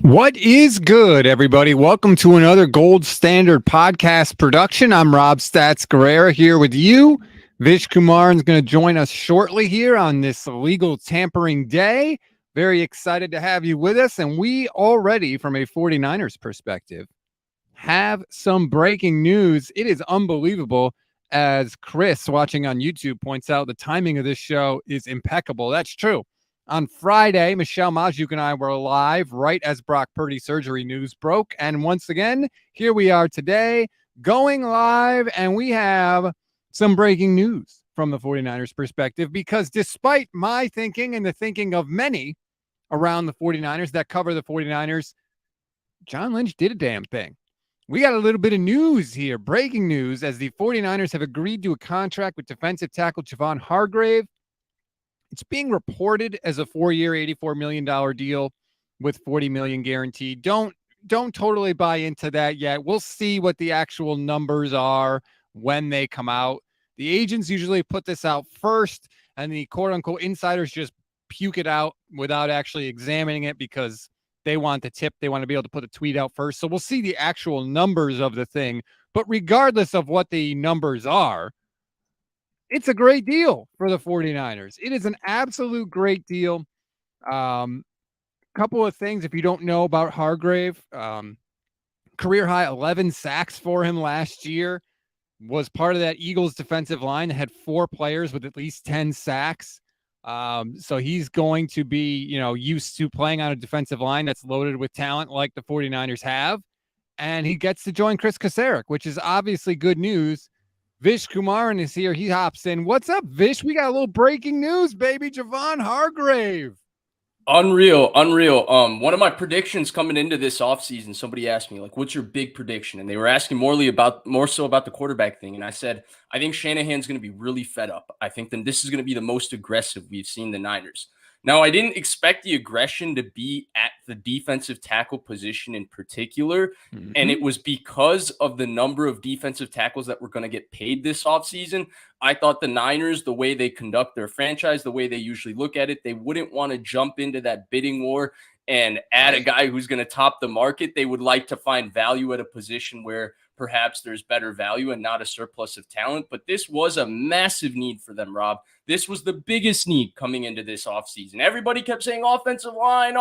What is good, everybody? Welcome to another Gold Standard podcast production. I'm Rob Stats Guerrera here with you. Vish Kumaran is going to join us shortly here on this legal tampering day. Very excited to have you with us. And we already, from a 49ers perspective, have some breaking news. It is unbelievable. As Chris, watching on YouTube, points out, the timing of this show is impeccable. That's true. On Friday, Michelle Majuk and I were live right as Brock Purdy surgery news broke. And once again, here we are today going live, and we have some breaking news from the 49ers perspective, because despite my thinking and the thinking of many around the 49ers that cover the 49ers, John Lynch did a damn thing. We got a little bit of news here, breaking news, as the 49ers have agreed to a contract with defensive tackle Javon Hargrave. It's being reported as a 4-year, $84 million deal with $40 million guaranteed. Don't totally buy into that yet. We'll see what the actual numbers are when they come out. The agents usually put this out first, and the quote-unquote insiders just puke it out without actually examining it because they want the tip. They want to be able to put a tweet out first. So we'll see the actual numbers of the thing. But regardless of what the numbers are, it's a great deal for the 49ers. It is an absolute great deal. Couple of things, if you don't know about Hargrave, career high 11 sacks for him last year, was part of that Eagles defensive line that had 4 players with at least 10 sacks. So he's going to be, used to playing on a defensive line that's loaded with talent like the 49ers have. And he gets to join Chris Kasarik, which is obviously good news. Vish Kumaran is here. He hops in. What's up, Vish? We got a little breaking news, baby. Javon Hargrave. Unreal. One of my predictions coming into this offseason, somebody asked me, what's your big prediction? And they were asking more so about the quarterback thing. And I said, I think Shanahan's going to be really fed up. I think that this is going to be the most aggressive we've seen the Niners. Now, I didn't expect the aggression to be at the defensive tackle position in particular, and it was because of the number of defensive tackles that were going to get paid this offseason. I thought the Niners, the way they conduct their franchise, the way they usually look at it, they wouldn't want to jump into that bidding war and add a guy who's going to top the market. They would like to find value at a position where perhaps there's better value and not a surplus of talent. But this was a massive need for them, Rob. This was the biggest need coming into this offseason. Everybody kept saying offensive line,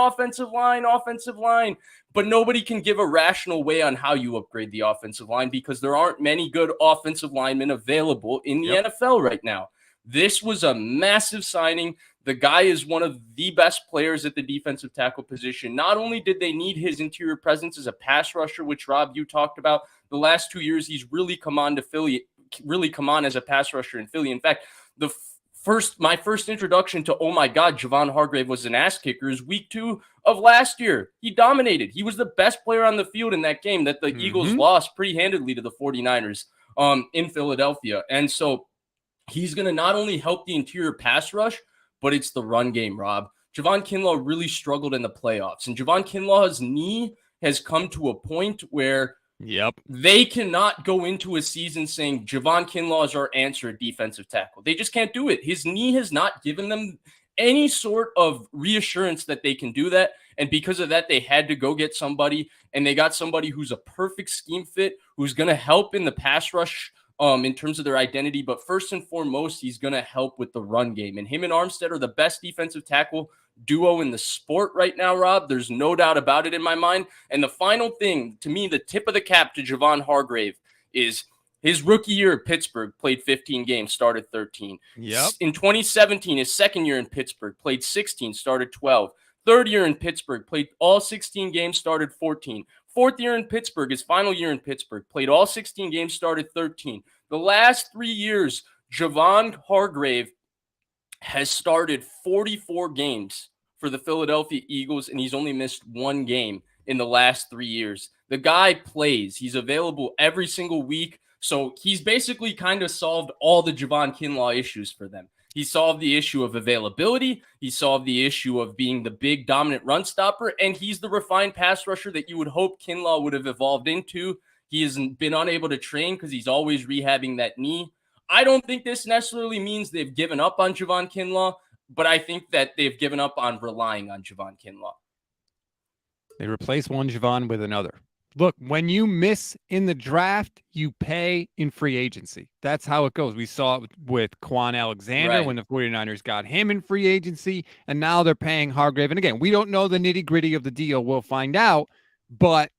but nobody can give a rational way on how you upgrade the offensive line because there aren't many good offensive linemen available in the NFL right now. This was a massive signing. The guy is one of the best players at the defensive tackle position. Not only did they need his interior presence as a pass rusher, which, Rob, you talked about, the last 2 years he's really come on as a pass rusher in Philly. In fact, my first introduction to, oh my God, Javon Hargrave was an ass kicker is week 2 of last year. He dominated. He was the best player on the field in that game that the Eagles lost pretty handedly to the 49ers in Philadelphia. And so he's going to not only help the interior pass rush, but it's the run game, Rob. Javon Kinlaw really struggled in the playoffs, and Javon Kinlaw's knee has come to a point where they cannot go into a season saying Javon Kinlaw is our answer at defensive tackle. They just can't do it. His knee has not given them any sort of reassurance that they can do that. And because of that, they had to go get somebody, and they got somebody who's a perfect scheme fit, who's going to help in the pass rush in terms of their identity. But first and foremost, he's going to help with the run game. And him and Armstead are the best defensive tackle duo in the sport right now, Rob. There's no doubt about it in my mind. And the final thing, to me, the tip of the cap to Javon Hargrave is his rookie year at Pittsburgh, played 15 games, started 13. In 2017, his second year in Pittsburgh, played 16, started 12. Third year in Pittsburgh, played all 16 games, started 14. Fourth year in Pittsburgh, his final year in Pittsburgh, played all 16 games, started 13. The last 3 years, Javon Hargrave has started 44 games for the Philadelphia Eagles, and he's only missed 1 game in the last 3 years. The guy plays. He's available every single week. So he's basically kind of solved all the Javon Kinlaw issues for them. He solved the issue of availability. He solved the issue of being the big dominant run stopper. And he's the refined pass rusher that you would hope Kinlaw would have evolved into. He hasn't been unable to train because he's always rehabbing that knee. I don't think this necessarily means they've given up on Javon Kinlaw, but I think that they've given up on relying on Javon Kinlaw. They replace one Javon with another. Look, when you miss in the draft, you pay in free agency. That's how it goes. We saw it with Quan Alexander Right. when the 49ers got him in free agency, and now they're paying Hargrave. And again, we don't know the nitty gritty of the deal. We'll find out. But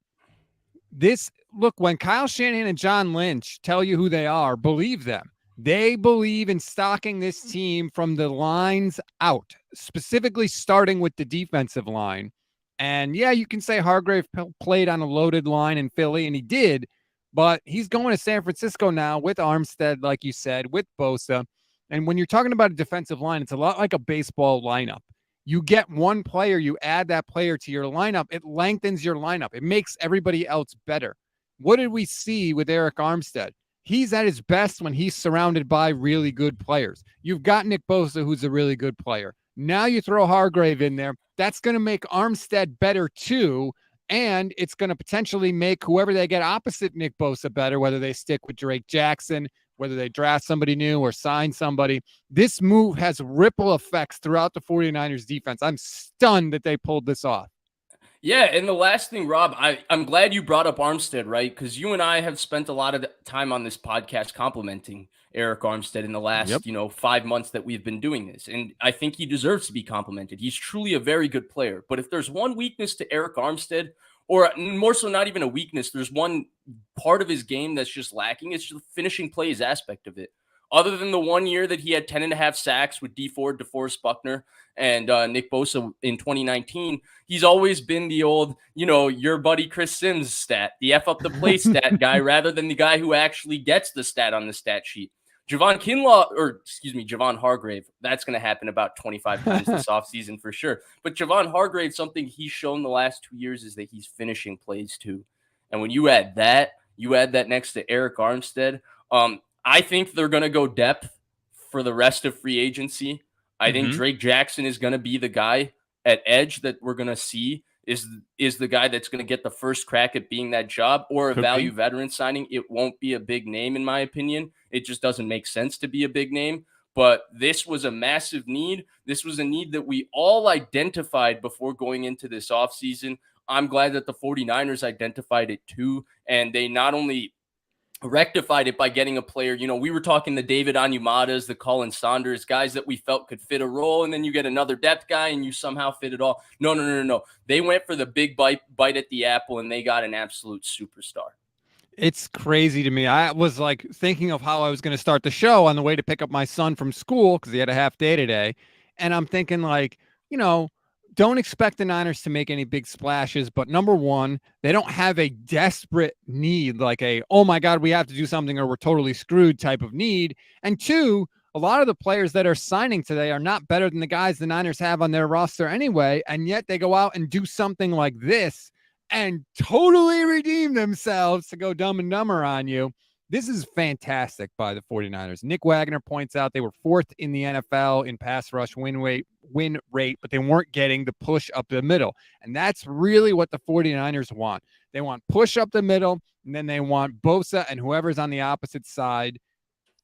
this look, when Kyle Shanahan and John Lynch tell you who they are, believe them. They believe in stocking this team from the lines out, specifically starting with the defensive line. And yeah, you can say Hargrave played on a loaded line in Philly, and he did, but he's going to San Francisco now with Armstead, like you said, with Bosa. And when you're talking about a defensive line, it's a lot like a baseball lineup. You get one player, you add that player to your lineup, it lengthens your lineup. It makes everybody else better. What did we see with Eric Armstead? He's at his best when he's surrounded by really good players. You've got Nick Bosa, who's a really good player. Now you throw Hargrave in there. That's going to make Armstead better too. And it's going to potentially make whoever they get opposite Nick Bosa better, whether they stick with Drake Jackson, whether they draft somebody new or sign somebody. This move has ripple effects throughout the 49ers defense. I'm stunned that they pulled this off. Yeah, and the last thing, Rob, I'm glad you brought up Armstead, right? Because you and I have spent a lot of time on this podcast complimenting Eric Armstead in the last, 5 months that we've been doing this. And I think he deserves to be complimented. He's truly a very good player. But if there's one weakness to Eric Armstead, or more so not even a weakness, there's one part of his game that's just lacking. It's just the finishing plays aspect of it. Other than the 1 year that he had 10.5 sacks with D Ford, DeForest Buckner, and Nick Bosa in 2019, he's always been the old, your buddy Chris Sims stat, the F up the play stat guy, rather than the guy who actually gets the stat on the stat sheet. Javon Hargrave, that's going to happen about 25 times this offseason for sure. But Javon Hargrave, something he's shown the last 2 years is that he's finishing plays too. And when you add that next to Eric Armstead, I think they're going to go depth for the rest of free agency. I think Drake Jackson is going to be the guy at edge that we're going to see is the guy that's going to get the first crack at being that job, or a value veteran signing. It won't be a big name, in my opinion. It just doesn't make sense to be a big name. But this was a massive need. This was a need that we all identified before going into this offseason. I'm glad that the 49ers identified it too. And they not only rectified it by getting a player. We were talking the David Onyemadas, the Colin Saunders, guys that we felt could fit a role, and then you get another depth guy and you somehow fit it all. No. They went for the big bite at the apple, and they got an absolute superstar. It's crazy to me. I was like thinking of how I was going to start the show on the way to pick up my son from school because he had a half day today. And I'm thinking like, don't expect the Niners to make any big splashes. But number one, they don't have a desperate need, like oh my God, we have to do something or we're totally screwed type of need. And two, a lot of the players that are signing today are not better than the guys the Niners have on their roster anyway. And yet they go out and do something like this and totally redeem themselves to go Dumb and Dumber on you. This is fantastic by the 49ers. Nick Wagner points out they were fourth in the NFL in pass rush win rate, but they weren't getting the push up the middle. And that's really what the 49ers want. They want push up the middle, and then they want Bosa and whoever's on the opposite side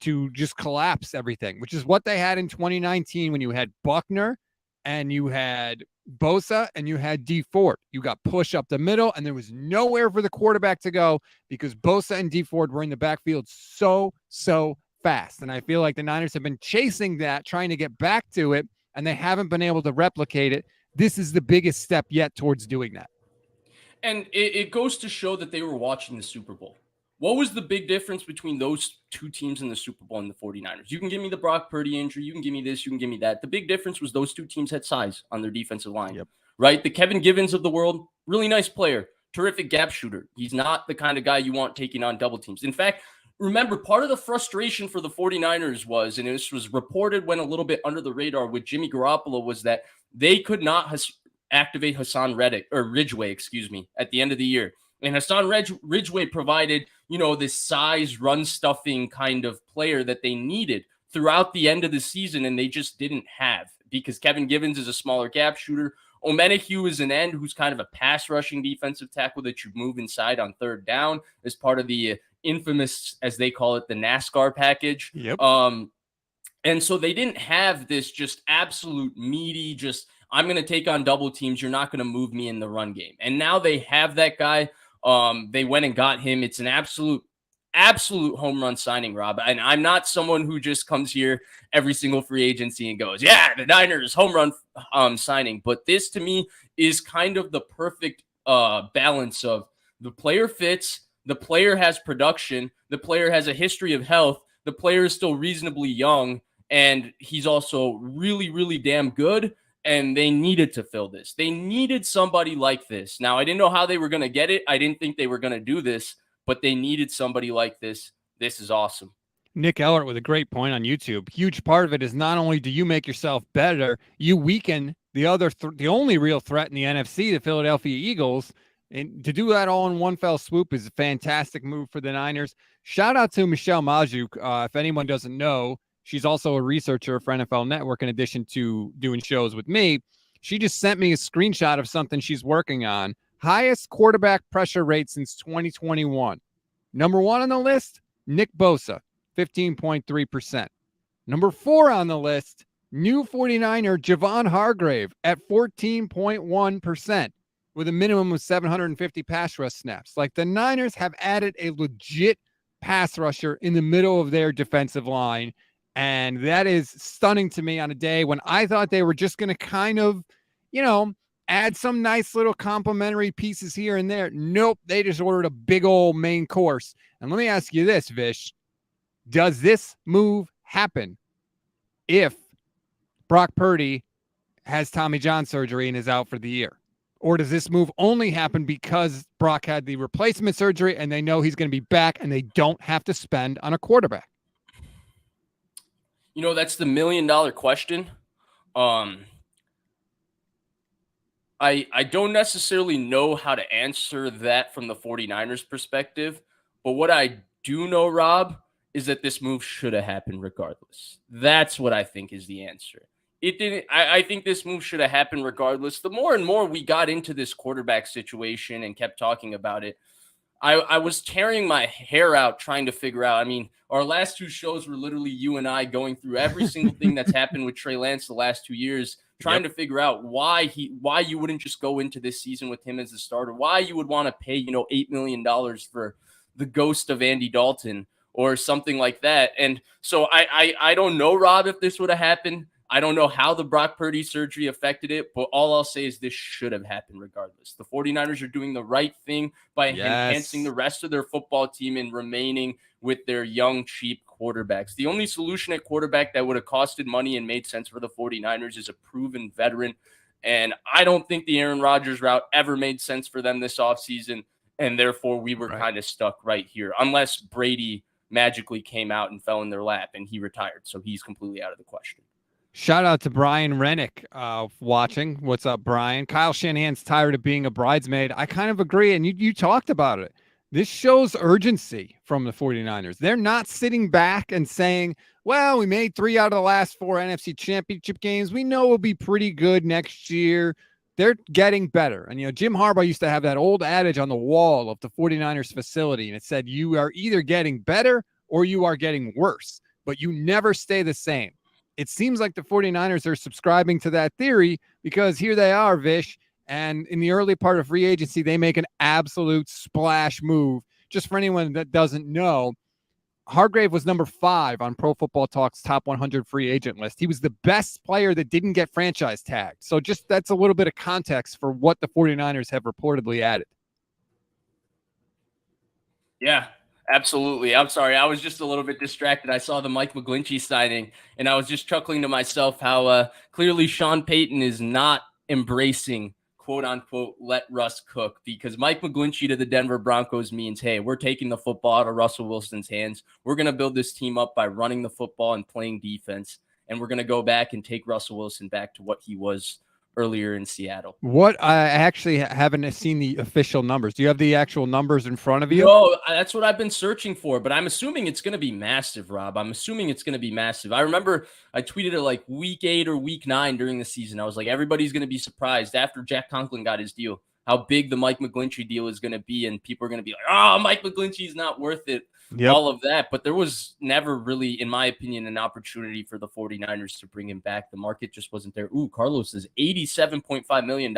to just collapse everything, which is what they had in 2019 when you had Buckner and you had Bosa and you had D Ford. You got push up the middle, and there was nowhere for the quarterback to go because Bosa and D Ford were in the backfield so fast. And I feel like the Niners have been chasing that, trying to get back to it, and they haven't been able to replicate it. This is the biggest step yet towards doing that. And it goes to show that they were watching the Super Bowl. What was the big difference between those two teams in the Super Bowl and the 49ers? You can give me the Brock Purdy injury. You can give me this. You can give me that. The big difference was those two teams had size on their defensive line, right? The Kevin Givens of the world, really nice player, terrific gap shooter. He's not the kind of guy you want taking on double teams. In fact, remember, part of the frustration for the 49ers was, and this was reported when a little bit under the radar with Jimmy Garoppolo, was that they could not activate Ridgeway, at the end of the year. And Hassan Ridgeway provided, this size run stuffing kind of player that they needed throughout the end of the season, and they just didn't have, because Kevin Givens is a smaller gap shooter. Omenahue is an end who's kind of a pass rushing defensive tackle that you move inside on third down as part of the infamous, as they call it, the NASCAR package. Yep. And so they didn't have this just absolute meaty, just I'm going to take on double teams. You're not going to move me in the run game. And now they have that guy. They went and got him. It's an absolute home run signing, Rob. And I'm not someone who just comes here every single free agency and goes, yeah, the Niners home run signing. But this to me is kind of the perfect balance of the player fits, the player has production, the player has a history of health, the player is still reasonably young, and he's also really, really damn good. And they needed to fill this. They needed somebody like this. Now, I didn't know how they were going to get it. I didn't think they were going to do this, but they needed somebody like this. This is awesome. Nick Ellert with a great point on YouTube. Huge part of it is not only do you make yourself better, you weaken the only real threat in the NFC, the Philadelphia Eagles. And to do that all in one fell swoop is a fantastic move for the Niners. Shout out to Michelle Majuk. If anyone doesn't know, she's also a researcher for NFL Network in addition to doing shows with me. She just sent me a screenshot of something she's working on. Highest quarterback pressure rate since 2021. Number 1 on the list, Nick Bosa, 15.3%. Number 4 on the list, new 49er Javon Hargrave at 14.1%. with a minimum of 750 pass rush snaps. Like, the Niners have added a legit pass rusher in the middle of their defensive line. And that is stunning to me on a day when I thought they were just going to kind of, add some nice little complimentary pieces here and there. Nope. They just ordered a big old main course. And let me ask you this, Vish. Does this move happen if Brock Purdy has Tommy John surgery and is out for the year? Or does this move only happen because Brock had the replacement surgery and they know he's going to be back and they don't have to spend on a quarterback? That's the $1 million question. I don't necessarily know how to answer that from the 49ers perspective, but what I do know, Rob, is that this move should have happened regardless. That's what I think is the answer. It didn't. I think this move should have happened regardless. The more and more we got into this quarterback situation and kept talking about it, I was tearing my hair out trying to figure out. I mean, our last 2 shows were literally you and I going through every single thing that's happened with Trey Lance the last 2 years, trying to figure out why you wouldn't just go into this season with him as the starter, why you would want to pay, $8 million for the ghost of Andy Dalton or something like that. And so I don't know, Rob, if this would have happened. I don't know how the Brock Purdy surgery affected it, but all I'll say is this should have happened regardless. The 49ers are doing the right thing by enhancing the rest of their football team and remaining with their young, cheap quarterbacks. The only solution at quarterback that would have costed money and made sense for the 49ers is a proven veteran. And I don't think the Aaron Rodgers route ever made sense for them this offseason. And therefore, we were kind of stuck right here, unless Brady magically came out and fell in their lap and he retired. So he's completely out of the question. Shout out to Brian Rennick watching. What's up, Brian? Kyle Shanahan's tired of being a bridesmaid. I kind of agree, and you talked about it. This shows urgency from the 49ers. They're not sitting back and saying, well, we made 3 out of the last 4 NFC championship games. We know we'll be pretty good next year. They're getting better. And, Jim Harbaugh used to have that old adage on the wall of the 49ers facility, and it said, you are either getting better or you are getting worse, but you never stay the same. It seems like the 49ers are subscribing to that theory because here they are, Vish, and in the early part of free agency, they make an absolute splash move. Just for anyone that doesn't know, Hargrave was number 5 on Pro Football Talk's top 100 free agent list. He was the best player that didn't get franchise tagged. So just that's a little bit of context for what the 49ers have reportedly added. Yeah. Absolutely. I'm sorry. I was just a little bit distracted. I saw the Mike McGlinchey signing, and I was just chuckling to myself how clearly Sean Payton is not embracing, quote unquote, let Russ cook, because Mike McGlinchey to the Denver Broncos means, hey, we're taking the football out of Russell Wilson's hands. We're going to build this team up by running the football and playing defense, and we're going to go back and take Russell Wilson back to what he was earlier in Seattle. What I actually haven't seen the official numbers. Do you have the actual numbers in front of you? No, that's what I've been searching for, but I'm assuming it's going to be massive, Rob. I'm assuming it's going to be massive. I remember I tweeted it like week 8 or week 9 during the season. I was like, everybody's going to be surprised after Jack Conklin got his deal, how big the Mike McGlinchey deal is going to be. And people are going to be like, oh, Mike McGlinchey's not worth it. all of that. But there was never really, in my opinion, an opportunity for the 49ers to bring him back. The market just wasn't there. Ooh, Carlos is $87.5 million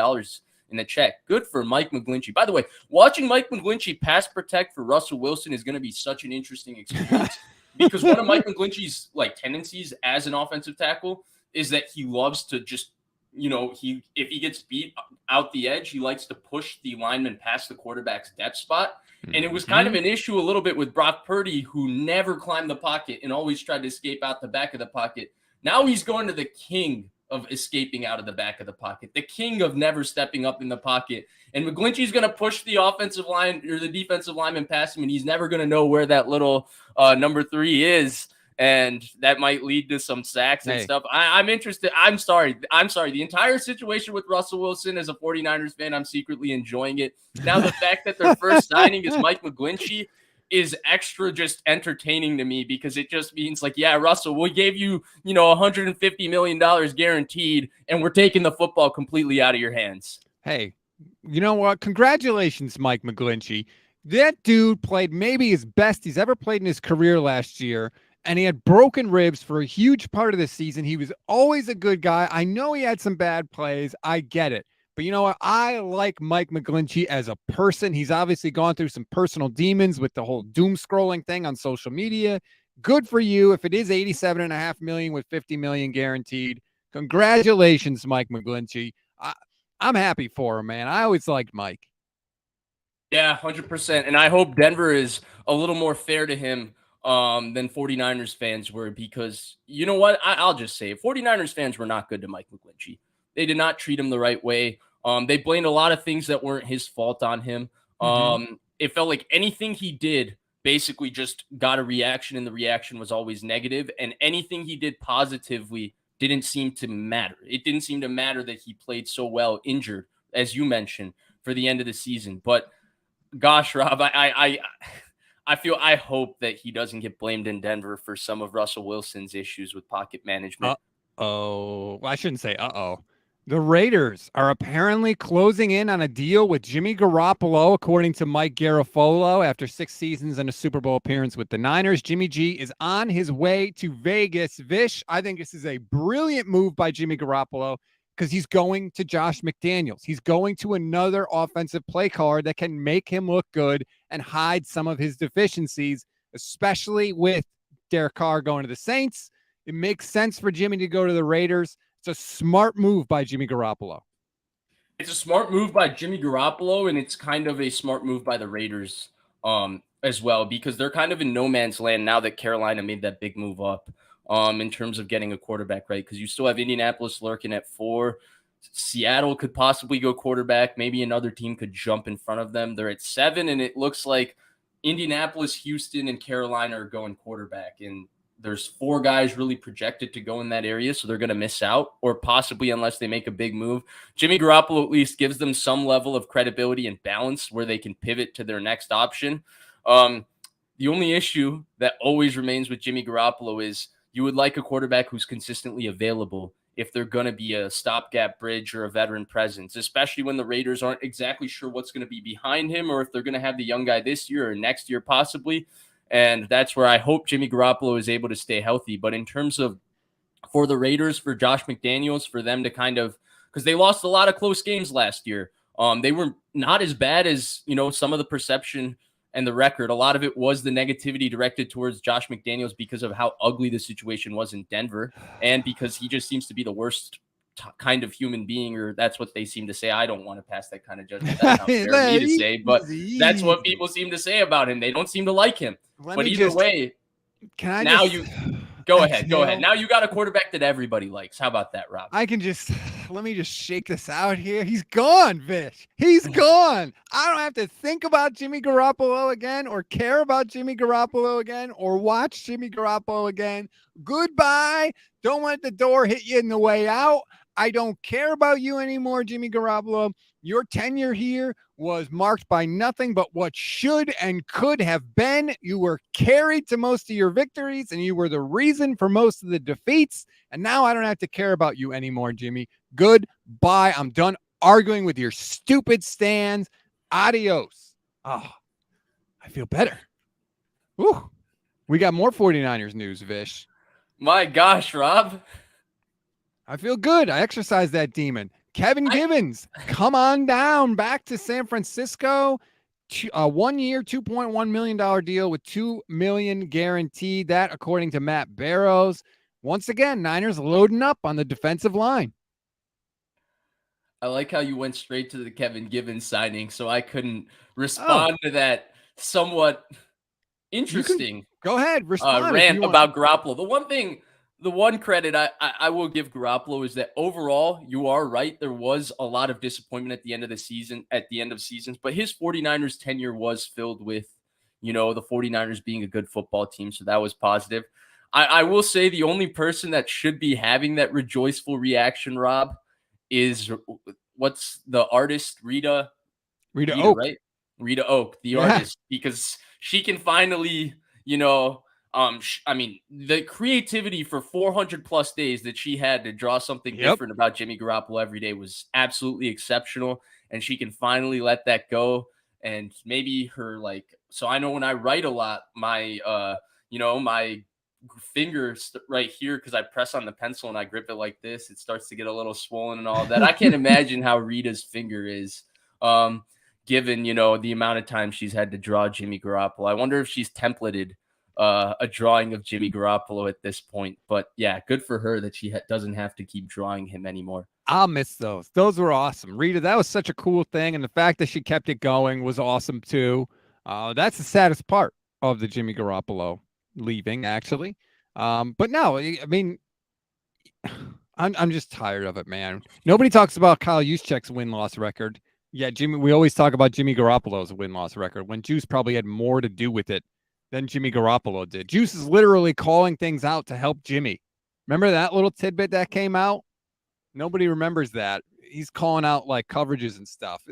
in the check. Good for Mike McGlinchey. By the way, watching Mike McGlinchey pass protect for Russell Wilson is going to be such an interesting experience because one of Mike McGlinchey's tendencies as an offensive tackle is that he loves to just, if he gets beat out the edge, he likes to push the lineman past the quarterback's depth spot. And it was kind of an issue a little bit with Brock Purdy, who never climbed the pocket and always tried to escape out the back of the pocket. Now he's going to the king of escaping out of the back of the pocket, the king of never stepping up in the pocket. And McGlinchey's going to push the offensive line or the defensive lineman past him, and he's never going to know where that little number 3 is. And that might lead to some sacks and stuff. I'm interested. I'm sorry. The entire situation with Russell Wilson as a 49ers fan, I'm secretly enjoying it. Now, the fact that their first signing is Mike McGlinchey is extra just entertaining to me because it just means Russell, we gave you, $150 million guaranteed, and we're taking the football completely out of your hands. Hey, you know what? Congratulations, Mike McGlinchey. That dude played maybe his best he's ever played in his career last year. And he had broken ribs for a huge part of the season. He was always a good guy. I know he had some bad plays. I get it. But you know what? I like Mike McGlinchey as a person. He's obviously gone through some personal demons with the whole doom scrolling thing on social media. Good for you. If it is $87.5 million with $50 million guaranteed, congratulations, Mike McGlinchey. I'm happy for him, man. I always liked Mike. Yeah, 100%. And I hope Denver is a little more fair to him than 49ers fans were, because you know what? I'll just say it. 49ers fans were not good to Mike McGlinchey. They did not treat him the right way. They blamed a lot of things that weren't his fault on him. It felt like anything he did basically just got a reaction, and the reaction was always negative. And anything he did positively didn't seem to matter. It didn't seem to matter that he played so well, injured, as you mentioned, for the end of the season. But gosh, Rob, I hope that he doesn't get blamed in Denver for some of Russell Wilson's issues with pocket management. Well, I shouldn't say uh-oh. The Raiders are apparently closing in on a deal with Jimmy Garoppolo, according to Mike Garafolo. After 6 seasons and a Super Bowl appearance with the Niners, Jimmy G is on his way to Vegas. Vish, I think this is a brilliant move by Jimmy Garoppolo because he's going to Josh McDaniels. He's going to another offensive play caller that can make him look good and hide some of his deficiencies, especially with Derek Carr going to the Saints. It makes sense for Jimmy to go to the Raiders. It's a smart move by Jimmy Garoppolo. It's a smart move by Jimmy Garoppolo, and it's kind of a smart move by the Raiders as well, because they're kind of in no man's land now that Carolina made that big move up in terms of getting a quarterback, right? Because you still have Indianapolis lurking at 4. Seattle could possibly go quarterback. Maybe another team could jump in front of them. They're at 7, and it looks like Indianapolis, Houston, and Carolina are going quarterback. And there's 4 guys really projected to go in that area, so they're going to miss out, or possibly unless they make a big move. Jimmy Garoppolo at least gives them some level of credibility and balance where they can pivot to their next option. The only issue that always remains with Jimmy Garoppolo is you would like a quarterback who's consistently available if they're going to be a stopgap bridge or a veteran presence, especially when the Raiders aren't exactly sure what's going to be behind him, or if they're going to have the young guy this year or next year possibly. And that's where I hope Jimmy Garoppolo is able to stay healthy. But in terms of for the Raiders, for Josh McDaniels, for them to kind of, because they lost a lot of close games last year. They were not as bad as, some of the perception and the record. A lot of it was the negativity directed towards Josh McDaniels because of how ugly the situation was in Denver, and because he just seems to be the worst kind of human being, or that's what they seem to say. I don't want to pass that kind of judgment. That's not fair for me to say, but that's what people seem to say about him. They don't seem to like him. But either way, go ahead. Now you got a quarterback that everybody likes. How about that, Rob? Let me just shake this out here. He's gone, Vish. He's gone. I don't have to think about Jimmy Garoppolo again, or care about Jimmy Garoppolo again, or watch Jimmy Garoppolo again. Goodbye. Don't let the door hit you in the way out. I don't care about you anymore, Jimmy Garoppolo. Your tenure here was marked by nothing but what should and could have been. You were carried to most of your victories, and you were the reason for most of the defeats. And now I don't have to care about you anymore, Jimmy. Goodbye. I'm done arguing with your stupid stands. Adios. Oh, I feel better. Whew. We got more 49ers news, Vish. My gosh, Rob. I feel good. I exercised that demon. Kevin Givens, come on down back to San Francisco. A 1 year, $2.1 million deal with $2 million guaranteed. That, according to Matt Barrows. Once again, Niners loading up on the defensive line. I like how you went straight to the Kevin Givens signing, so I couldn't respond to that somewhat You can interesting go ahead, respond if rant you want. about Garoppolo. The one credit I will give Garoppolo is that overall, you are right. There was a lot of disappointment at the end of the season, at the end of seasons, but his 49ers tenure was filled with, the 49ers being a good football team. So that was positive. I will say the only person that should be having that rejoiceful reaction, Rob, is what's the artist, Rita Oak. right? Rita Oak, the Yeah. artist, because she can finally, I mean, the creativity for 400 plus days that she had to draw something different about Jimmy Garoppolo every day was absolutely exceptional. And she can finally let that go. And maybe her, so I know when I write a lot, my, my finger right here, because I press on the pencil and I grip it like this, it starts to get a little swollen and all of that. I can't imagine how Rita's finger is. Given, the amount of time she's had to draw Jimmy Garoppolo. I wonder if she's templated a drawing of Jimmy Garoppolo at this point. But yeah, good for her that she doesn't have to keep drawing him anymore. I'll miss those. Those were awesome. Rita, that was such a cool thing. And the fact that she kept it going was awesome too. That's the saddest part of the Jimmy Garoppolo leaving, actually. But no, I mean, I'm just tired of it, man. Nobody talks about Kyle Juszczyk's win-loss record. Yeah, we always talk about Jimmy Garoppolo's win-loss record when Juice probably had more to do with it than Jimmy Garoppolo did. Juice is literally calling things out to help Jimmy. Remember that little tidbit that came out? Nobody remembers that. He's calling out like coverages and stuff.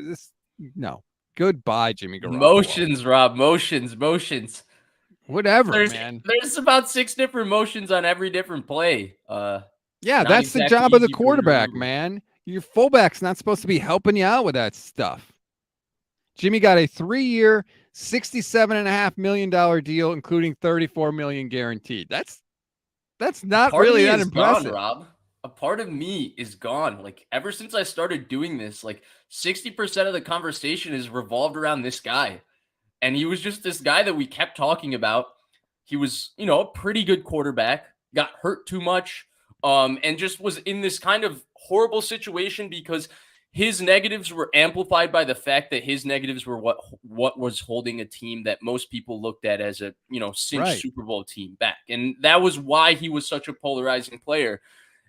No. Goodbye, Jimmy Garoppolo. Motions, Rob. Motions. Whatever, there's, man. There's about 6 different motions on every different play. Yeah, that's the job of the quarterback, man. Your fullback's not supposed to be helping you out with that stuff. Jimmy got a 3-year, $67.5 million deal, including $34 million guaranteed. That's not really that impressive. Gone, Rob. A part of me is gone. Like, ever since I started doing this, like 60% of the conversation is revolved around this guy. And he was just this guy that we kept talking about. He was, a pretty good quarterback, got hurt too much, and just was in this kind of horrible situation because his negatives were amplified by the fact that his negatives were what was holding a team that most people looked at as a, cinch Super Bowl team back. And that was why he was such a polarizing player.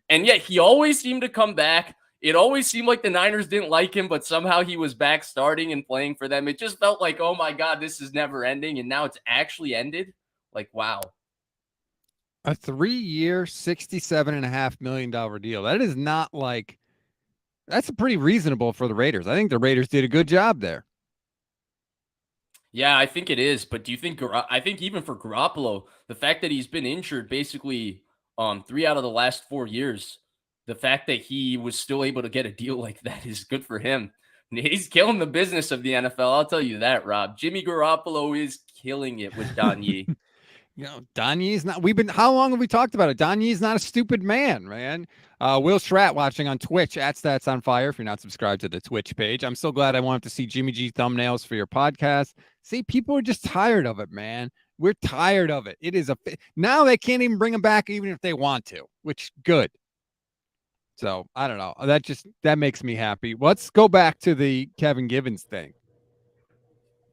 And yet he always seemed to come back. It always seemed like the Niners didn't like him, but somehow he was back starting and playing for them. It just felt like, oh my God, this is never ending. And now it's actually ended. Like, wow. A 3-year, $67.5 million deal. That is not like, that's pretty reasonable for the Raiders. I think the Raiders did a good job there. Yeah, I think it is. But do you think, I think even for Garoppolo, the fact that he's been injured basically 3 out of the last 4 years, the fact that he was still able to get a deal like that is good for him. He's killing the business of the NFL. I'll tell you that, Rob. Jimmy Garoppolo is killing it with Don Yee. Don Yee's not, how long have we talked about it? Don Yee's not a stupid man. Will Schratt watching on Twitch at Stats on Fire. If you're not subscribed to the Twitch page, I'm so glad I won't have to see Jimmy G thumbnails for your podcast. See, people are just tired of it, man. We're tired of it. It is now they can't even bring him back, even if they want to, which good. So I don't know. That makes me happy. Let's go back to the Kevin Givens thing.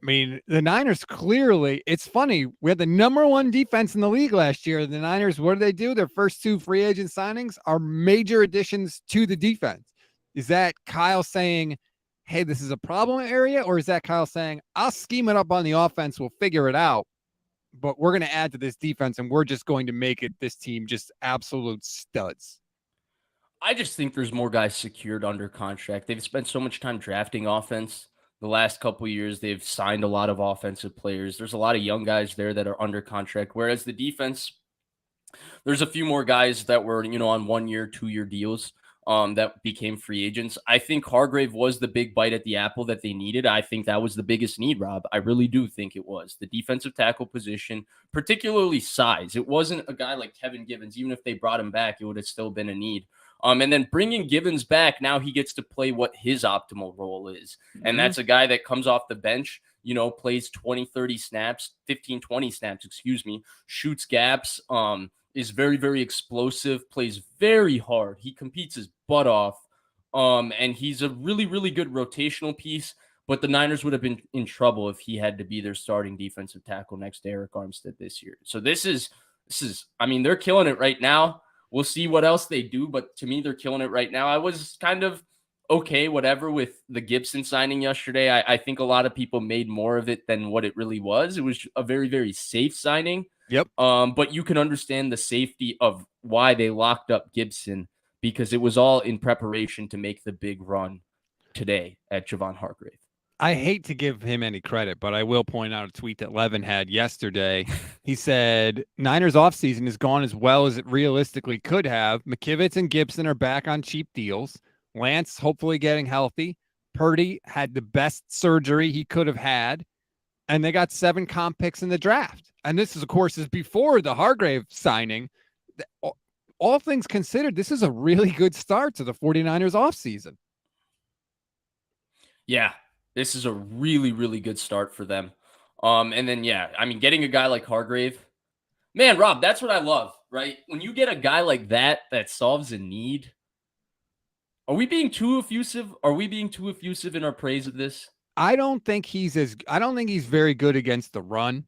I mean, the Niners clearly, it's funny. We had the number 1 defense in the league last year. The Niners, what did they do? Their first 2 free agent signings are major additions to the defense. Is that Kyle saying, hey, this is a problem area? Or is that Kyle saying, I'll scheme it up on the offense. We'll figure it out. But we're going to add to this defense and we're just going to make this team just absolute studs. I just think there's more guys secured under contract. They've spent so much time drafting offense. The last couple of years, they've signed a lot of offensive players. There's a lot of young guys there that are under contract, whereas the defense, there's a few more guys that were, on 1-year, 2-year deals. that became free agents. I think Hargrave was the big bite at the apple that they needed. I think that was the biggest need, Rob. I really do think it was the defensive tackle position, particularly size. It wasn't a guy like Kevin Givens. Even if they brought him back, it would have still been a need. And then bringing Givens back, now he gets to play what his optimal role is. And that's a guy that comes off the bench, plays 20, 30 snaps, 15, 20 snaps, shoots gaps, is very, very explosive, plays very hard. He competes his butt off. And he's a really, really good rotational piece. But the Niners would have been in trouble if he had to be their starting defensive tackle next to Eric Armstead this year. So this is, they're killing it right now. We'll see what else they do, but to me, they're killing it right now. I was kind of okay, whatever, with the Gibson signing yesterday. I think a lot of people made more of it than what it really was. It was a very, very safe signing. Yep. But you can understand the safety of why they locked up Gibson, because it was all in preparation to make the big run today at Javon Hargrave. I hate to give him any credit, but I will point out a tweet that Levin had yesterday. He said, Niners offseason has gone as well as it realistically could have. McKivitz and Gibson are back on cheap deals. Lance hopefully getting healthy. Purdy had the best surgery he could have had. And they got 7 comp picks in the draft. And this is, of course, is before the Hargrave signing. All things considered, this is a really good start to the 49ers offseason. Yeah. This is a really, really good start for them. And then, getting a guy like Hargrave, man, Rob, that's what I love, right? When you get a guy like that solves a need. Are we being too effusive? Are we being too effusive in our praise of this? I don't think he's very good against the run.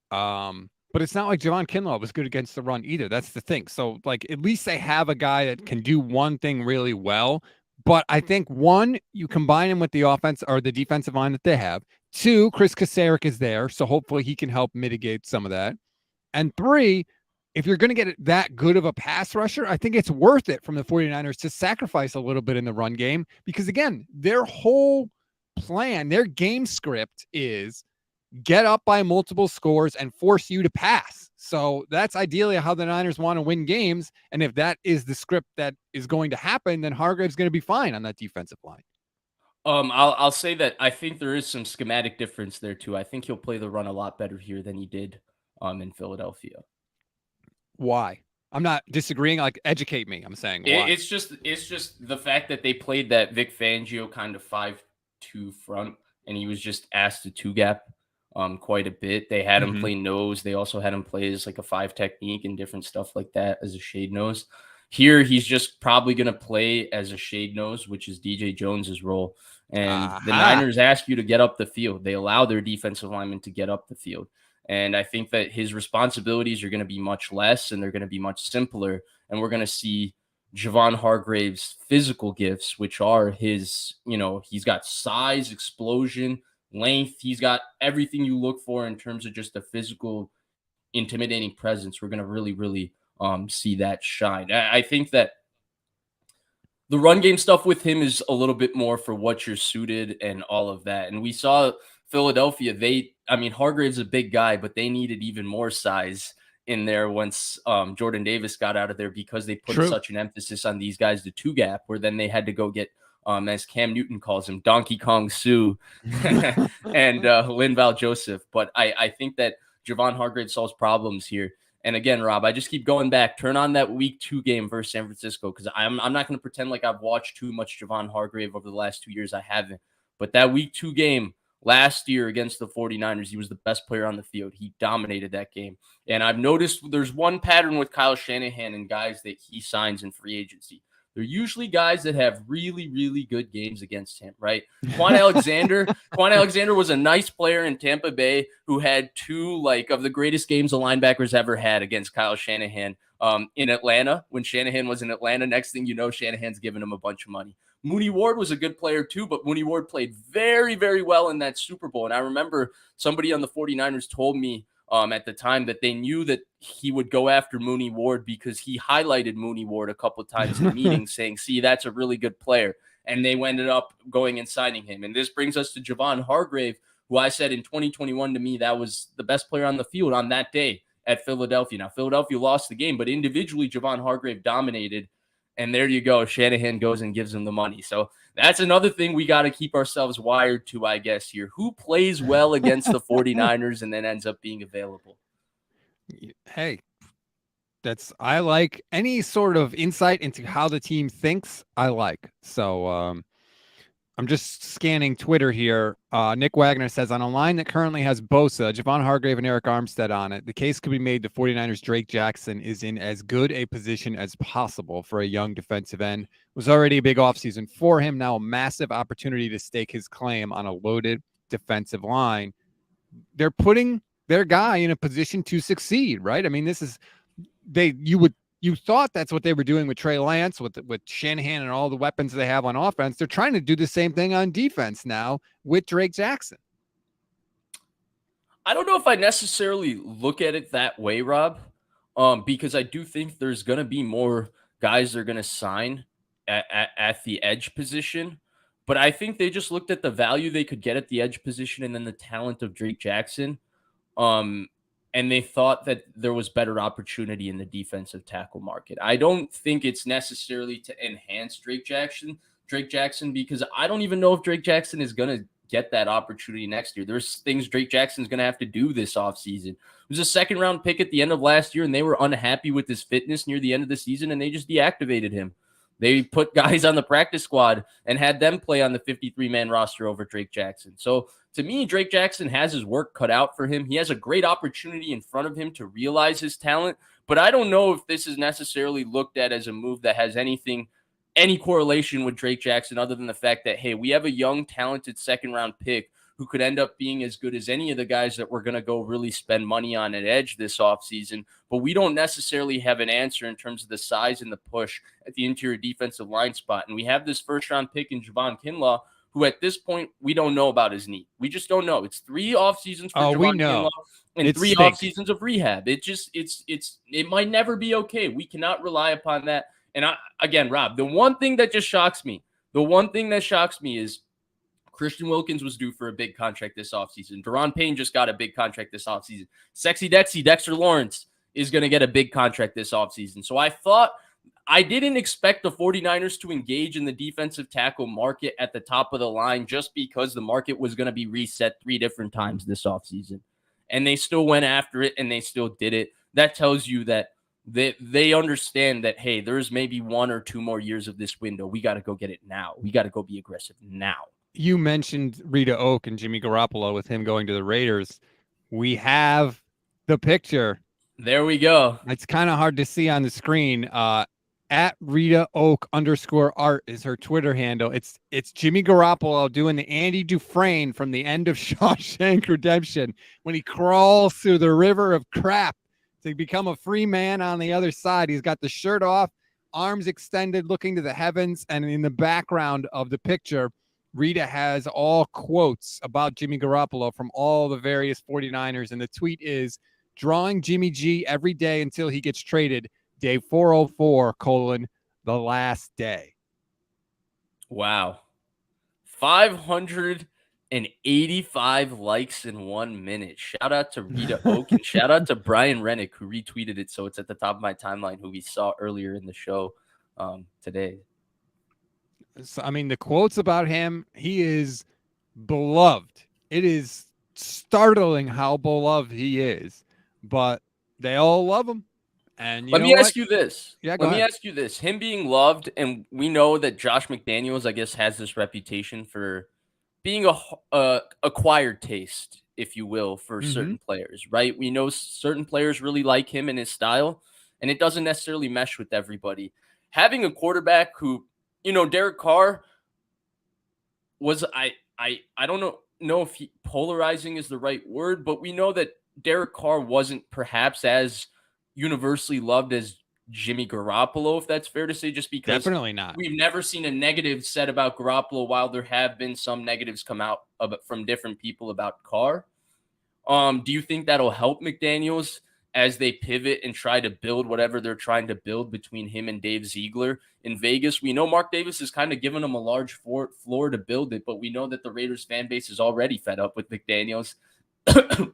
But it's not like Javon Kinlaw was good against the run either. That's the thing. So, at least they have a guy that can do one thing really well. But I think, one, you combine him with the offense or the defensive line that they have. 2, Chris Kasarik is there, so hopefully he can help mitigate some of that. And 3, if you're going to get that good of a pass rusher, I think it's worth it from the 49ers to sacrifice a little bit in the run game because, again, their whole plan, their game script is get up by multiple scores and force you to pass. So that's ideally how the Niners want to win games. And if that is the script that is going to happen, then Hargrave's going to be fine on that defensive line. I'll say that I think there is some schematic difference there too. I think he'll play the run a lot better here than he did in Philadelphia. Why? I'm not disagreeing. Educate me. I'm saying why. It's just the fact that they played that Vic Fangio kind of 5-2 front, and he was just asked to 2-gap quite a bit. They had him play nose. They also had him play as a 5 technique and different stuff like that as a shade nose. Here, he's just probably going to play as a shade nose, which is DJ Jones's role. And the Niners ask you to get up the field. They allow their defensive linemen to get up the field. And I think that his responsibilities are going to be much less and they're going to be much simpler. And we're going to see Javon Hargrave's physical gifts, which are his, he's got size, explosion, length. He's got everything you look for in terms of just a physical, intimidating presence. We're going to really, really see that shine. I think that the run game stuff with him is a little bit more for what you're suited and all of that. And we saw Philadelphia, Hargrave's a big guy, but they needed even more size in there once Jordan Davis got out of there because they put such an emphasis on these guys to 2-gap, where then they had to go get, as Cam Newton calls him, Donkey Kong Sue and Linval Joseph. But I think that Javon Hargrave solves problems here. And again, Rob, I just keep going back. Turn on that week 2 game versus San Francisco, because I'm not going to pretend like I've watched too much Javon Hargrave over the last 2 years. I haven't. But that week 2 game last year against the 49ers, he was the best player on the field. He dominated that game. And I've noticed there's one pattern with Kyle Shanahan and guys that he signs in free agency. They're usually guys that have really, really good games against him, right? Quan Alexander was a nice player in Tampa Bay who had 2 of the greatest games a linebacker's ever had against Kyle Shanahan in Atlanta. When Shanahan was in Atlanta, next thing you know, Shanahan's giving him a bunch of money. Mooney Ward was a good player too, but Mooney Ward played very, very well in that Super Bowl. And I remember somebody on the 49ers told me at the time that they knew that he would go after Mooney Ward because he highlighted Mooney Ward a couple of times in meetings saying, see, that's a really good player. And they ended up going and signing him. And this brings us to Javon Hargrave, who I said in 2021 to me, that was the best player on the field on that day at Philadelphia. Now, Philadelphia lost the game, but individually, Javon Hargrave dominated. And there you go. Shanahan goes and gives him the money. So that's another thing we got to keep ourselves wired to, I guess, here. Who plays well against the 49ers and then ends up being available? Hey, I like any sort of insight into how the team thinks. I like. So I'm just scanning Twitter here. Nick Wagner says on a line that currently has Bosa, Javon Hargrave, and Eric Armstead on it, the case could be made the 49ers' Drake Jackson is in as good a position as possible for a young defensive end. It was already a big offseason for him. Now a massive opportunity to stake his claim on a loaded defensive line. They're putting their guy in a position to succeed, right? I mean, this is you thought that's what they were doing with Trey Lance, with Shanahan and all the weapons they have on offense. They're trying to do the same thing on defense now with Drake Jackson. I don't know if I necessarily look at it that way, Rob, because I do think there's going to be more guys they're going to sign at the edge position. But I think they just looked at the value they could get at the edge position and then the talent of Drake Jackson. And they thought that there was better opportunity in the defensive tackle market. I don't think it's necessarily to enhance Drake Jackson, because I don't even know if Drake Jackson is going to get that opportunity next year. There's things Drake Jackson's going to have to do this offseason. It was a second-round pick at the end of last year, and they were unhappy with his fitness near the end of the season, and they just deactivated him. They put guys on the practice squad and had them play on the 53-man roster over Drake Jackson. So to me, Drake Jackson has his work cut out for him. He has a great opportunity in front of him to realize his talent, but I don't know if this is necessarily looked at as a move that has any correlation with Drake Jackson other than the fact that, hey, we have a young, talented second-round pick who could end up being as good as any of the guys that we're going to go really spend money on at edge this offseason. But we don't necessarily have an answer in terms of the size and the push at the interior defensive line spot. And we have this first-round pick in Javon Kinlaw, who at this point, we don't know about his knee. We just don't know. It's 3 off seasons for Javon Kinlaw and it's 3 off seasons of rehab. It might never be okay. We cannot rely upon that. And again, Rob, the one thing that shocks me is Christian Wilkins was due for a big contract this offseason. Deron Payne just got a big contract this offseason. Sexy Dexy, Dexter Lawrence is going to get a big contract this offseason. So I didn't expect the 49ers to engage in the defensive tackle market at the top of the line just because the market was going to be reset 3 different times this offseason. And they still went after it, and they still did it. That tells you that they understand that, hey, there's maybe 1 or 2 more years of this window. We got to go get it now. We got to go be aggressive now. You mentioned Rita Oak and Jimmy Garoppolo with him going to the Raiders. We have the picture. There we go. It's kind of hard to see on the screen. At Rita Oak _art is her Twitter handle. It's Jimmy Garoppolo doing the Andy Dufresne from the end of Shawshank Redemption when he crawls through the river of crap to become a free man on the other side. He's got the shirt off, arms extended, looking to the heavens, and in the background of the picture, Rita has all quotes about Jimmy Garoppolo from all the various 49ers, and the tweet is, drawing Jimmy G every day until he gets traded, day 404, the last day. Wow. 585 likes in 1 minute. Shout out to Rita Oak and shout out to Brian Rennick, who retweeted it, so it's at the top of my timeline, who we saw earlier in the show today. So, I mean, the quotes about him, he is beloved. It is startling how beloved he is, but they all love him. And let me ask you this. Yeah, let me ask you this. Him being loved, and we know that Josh McDaniels, I guess, has this reputation for being a acquired taste, if you will, for certain players, right? We know certain players really like him and his style, and it doesn't necessarily mesh with everybody. Having a quarterback who, Derek Carr was, I don't know if polarizing is the right word, but we know that Derek Carr wasn't perhaps as universally loved as Jimmy Garoppolo, if that's fair to say, just because definitely not. We've never seen a negative said about Garoppolo, while there have been some negatives come out from different people about Carr. Do you think that'll help McDaniels as they pivot and try to build whatever they're trying to build between him and Dave Ziegler in Vegas? We know Mark Davis is kind of giving them a large floor to build it, but we know that the Raiders fan base is already fed up with McDaniels. Do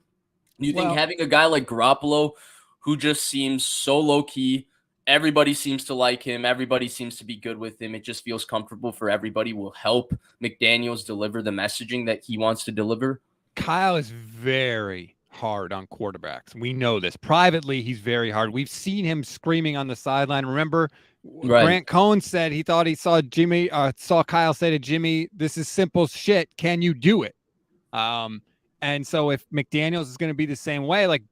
you think having a guy like Garoppolo, who just seems so low-key Everybody seems to like him. Everybody seems to be good with him. It just feels comfortable for everybody. Will help McDaniels deliver the messaging that he wants to deliver. Kyle is very hard on quarterbacks. We know this. Privately, he's very hard. We've seen him screaming on the sideline. Remember, Right. Grant Cohn said he thought he saw Kyle say to Jimmy, "This is simple shit. Can you do it?" And so if McDaniels is going to be the same way, like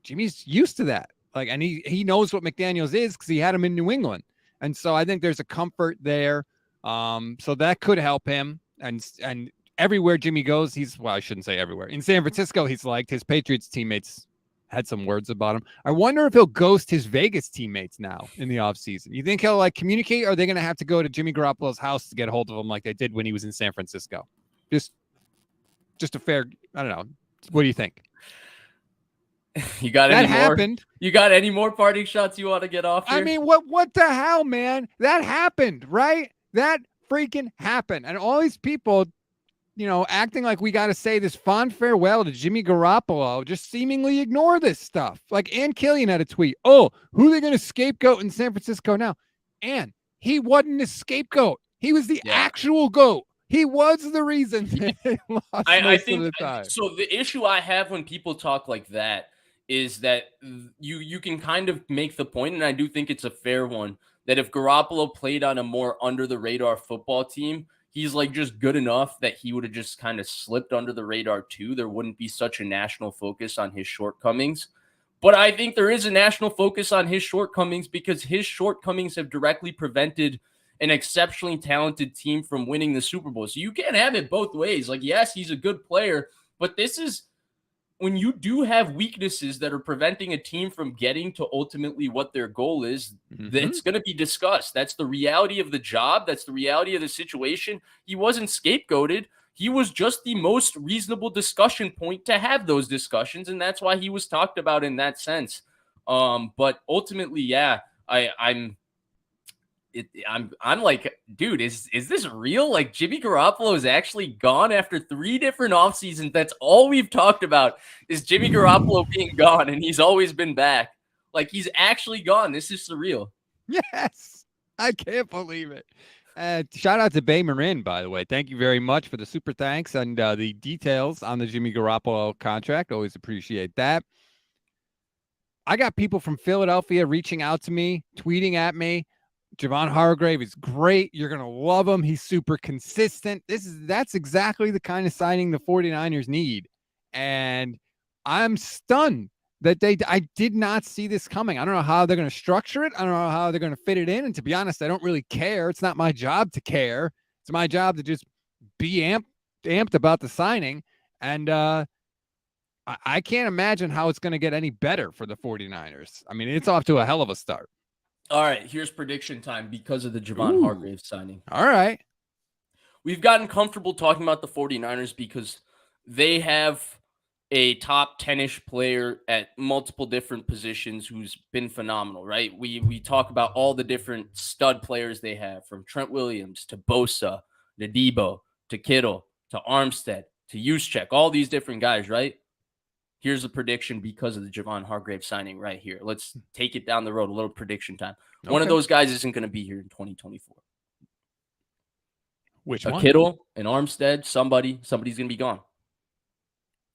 Jimmy's used to that. Like, and he knows what McDaniels is because he had him in New England. And so I think there's a comfort there. So that could help him. And everywhere Jimmy goes, I shouldn't say everywhere. In San Francisco, he's liked. His Patriots teammates had some words about him. I wonder if he'll ghost his Vegas teammates now in the offseason. You think he'll like communicate, or are they going to have to go to Jimmy Garoppolo's house to get a hold of him like they did when he was in San Francisco? Just a fair, I don't know. What do you think? You got that any happened. More? You got any more parting shots you want to get off here? I mean, what the hell, man? That happened, right? That freaking happened. And all these people, acting like we got to say this fond farewell to Jimmy Garoppolo, just seemingly ignore this stuff. Like Ann Killian had a tweet. Oh, who are they going to scapegoat in San Francisco now? And he wasn't a scapegoat. He was the actual goat. He was the reason they lost most of the time. So the issue I have when people talk like that is that you can kind of make the point, and I do think it's a fair one, that if Garoppolo played on a more under-the-radar football team, he's like just good enough that he would have just kind of slipped under the radar too. There wouldn't be such a national focus on his shortcomings. But I think there is a national focus on his shortcomings because his shortcomings have directly prevented an exceptionally talented team from winning the Super Bowl. So you can't have it both ways. Like, yes, he's a good player, but this is when you do have weaknesses that are preventing a team from getting to ultimately what their goal is, that's going to be discussed. That's the reality of the job. That's the reality of the situation. He wasn't scapegoated. He was just the most reasonable discussion point to have those discussions, and that's why he was talked about in that sense. But ultimately, I'm like, dude, is this real? Like, Jimmy Garoppolo is actually gone after 3 different off seasons. That's all we've talked about is Jimmy Garoppolo being gone, and he's always been back. Like, he's actually gone. This is surreal. Yes, I can't believe it. Shout out to Bay Marin, by the way. Thank you very much for the super thanks and the details on the Jimmy Garoppolo contract. Always appreciate that. I got people from Philadelphia reaching out to me, tweeting at me. Javon Hargrave is great. You're going to love him. He's super consistent. That's exactly the kind of signing the 49ers need. And I'm stunned that I did not see this coming. I don't know how they're going to structure it. I don't know how they're going to fit it in. And to be honest, I don't really care. It's not my job to care. It's my job to just be amped about the signing. And I can't imagine how it's going to get any better for the 49ers. I mean, it's off to a hell of a start. All right, here's prediction time because of the Javon Hargrave signing. All right. We've gotten comfortable talking about the 49ers because they have a top 10-ish player at multiple different positions who's been phenomenal, right? We talk about all the different stud players they have, from Trent Williams to Bosa, to Debo, to Kittle, to Armstead, to Juszczyk, all these different guys, right? Here's a prediction because of the Javon Hargrave signing right here. Let's take it down the road, a little prediction time. Okay. One of those guys isn't going to be here in 2024. Which one? Kittle, an Armstead, somebody's going to be gone.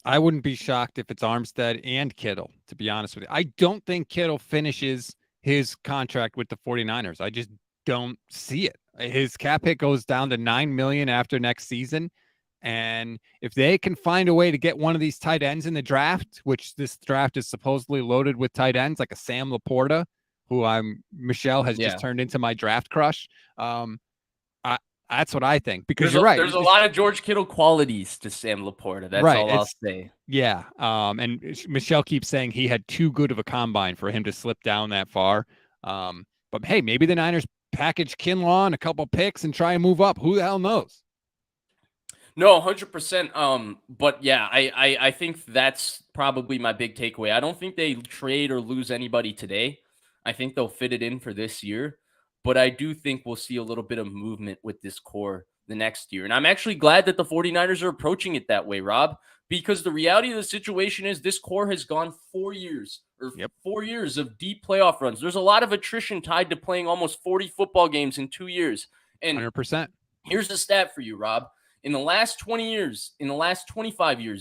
I wouldn't be shocked if it's Armstead and Kittle, to be honest with you. I don't think Kittle finishes his contract with the 49ers. I just don't see it. His cap hit goes down to $9 million after next season. And if they can find a way to get one of these tight ends in the draft, which this draft is supposedly loaded with tight ends, like a Sam Laporta, who Michelle has just turned into my draft crush. That's what I think, because you're right. There's a lot of George Kittle qualities to Sam Laporta. That's right. All I'll say. Yeah. And Michelle keeps saying he had too good of a combine for him to slip down that far. But hey, maybe the Niners package Kinlaw and a couple picks and try and move up. Who the hell knows? No, 100%. But yeah, I think that's probably my big takeaway. I don't think they trade or lose anybody today. I think they'll fit it in for this year. But I do think we'll see a little bit of movement with this core the next year. And I'm actually glad that the 49ers are approaching it that way, Rob, because the reality of the situation is this core has gone 4 years or 4 years of deep playoff runs. There's a lot of attrition tied to playing almost 40 football games in 2 years. And 100%. Here's the stat for you, Rob. In the last 25 years,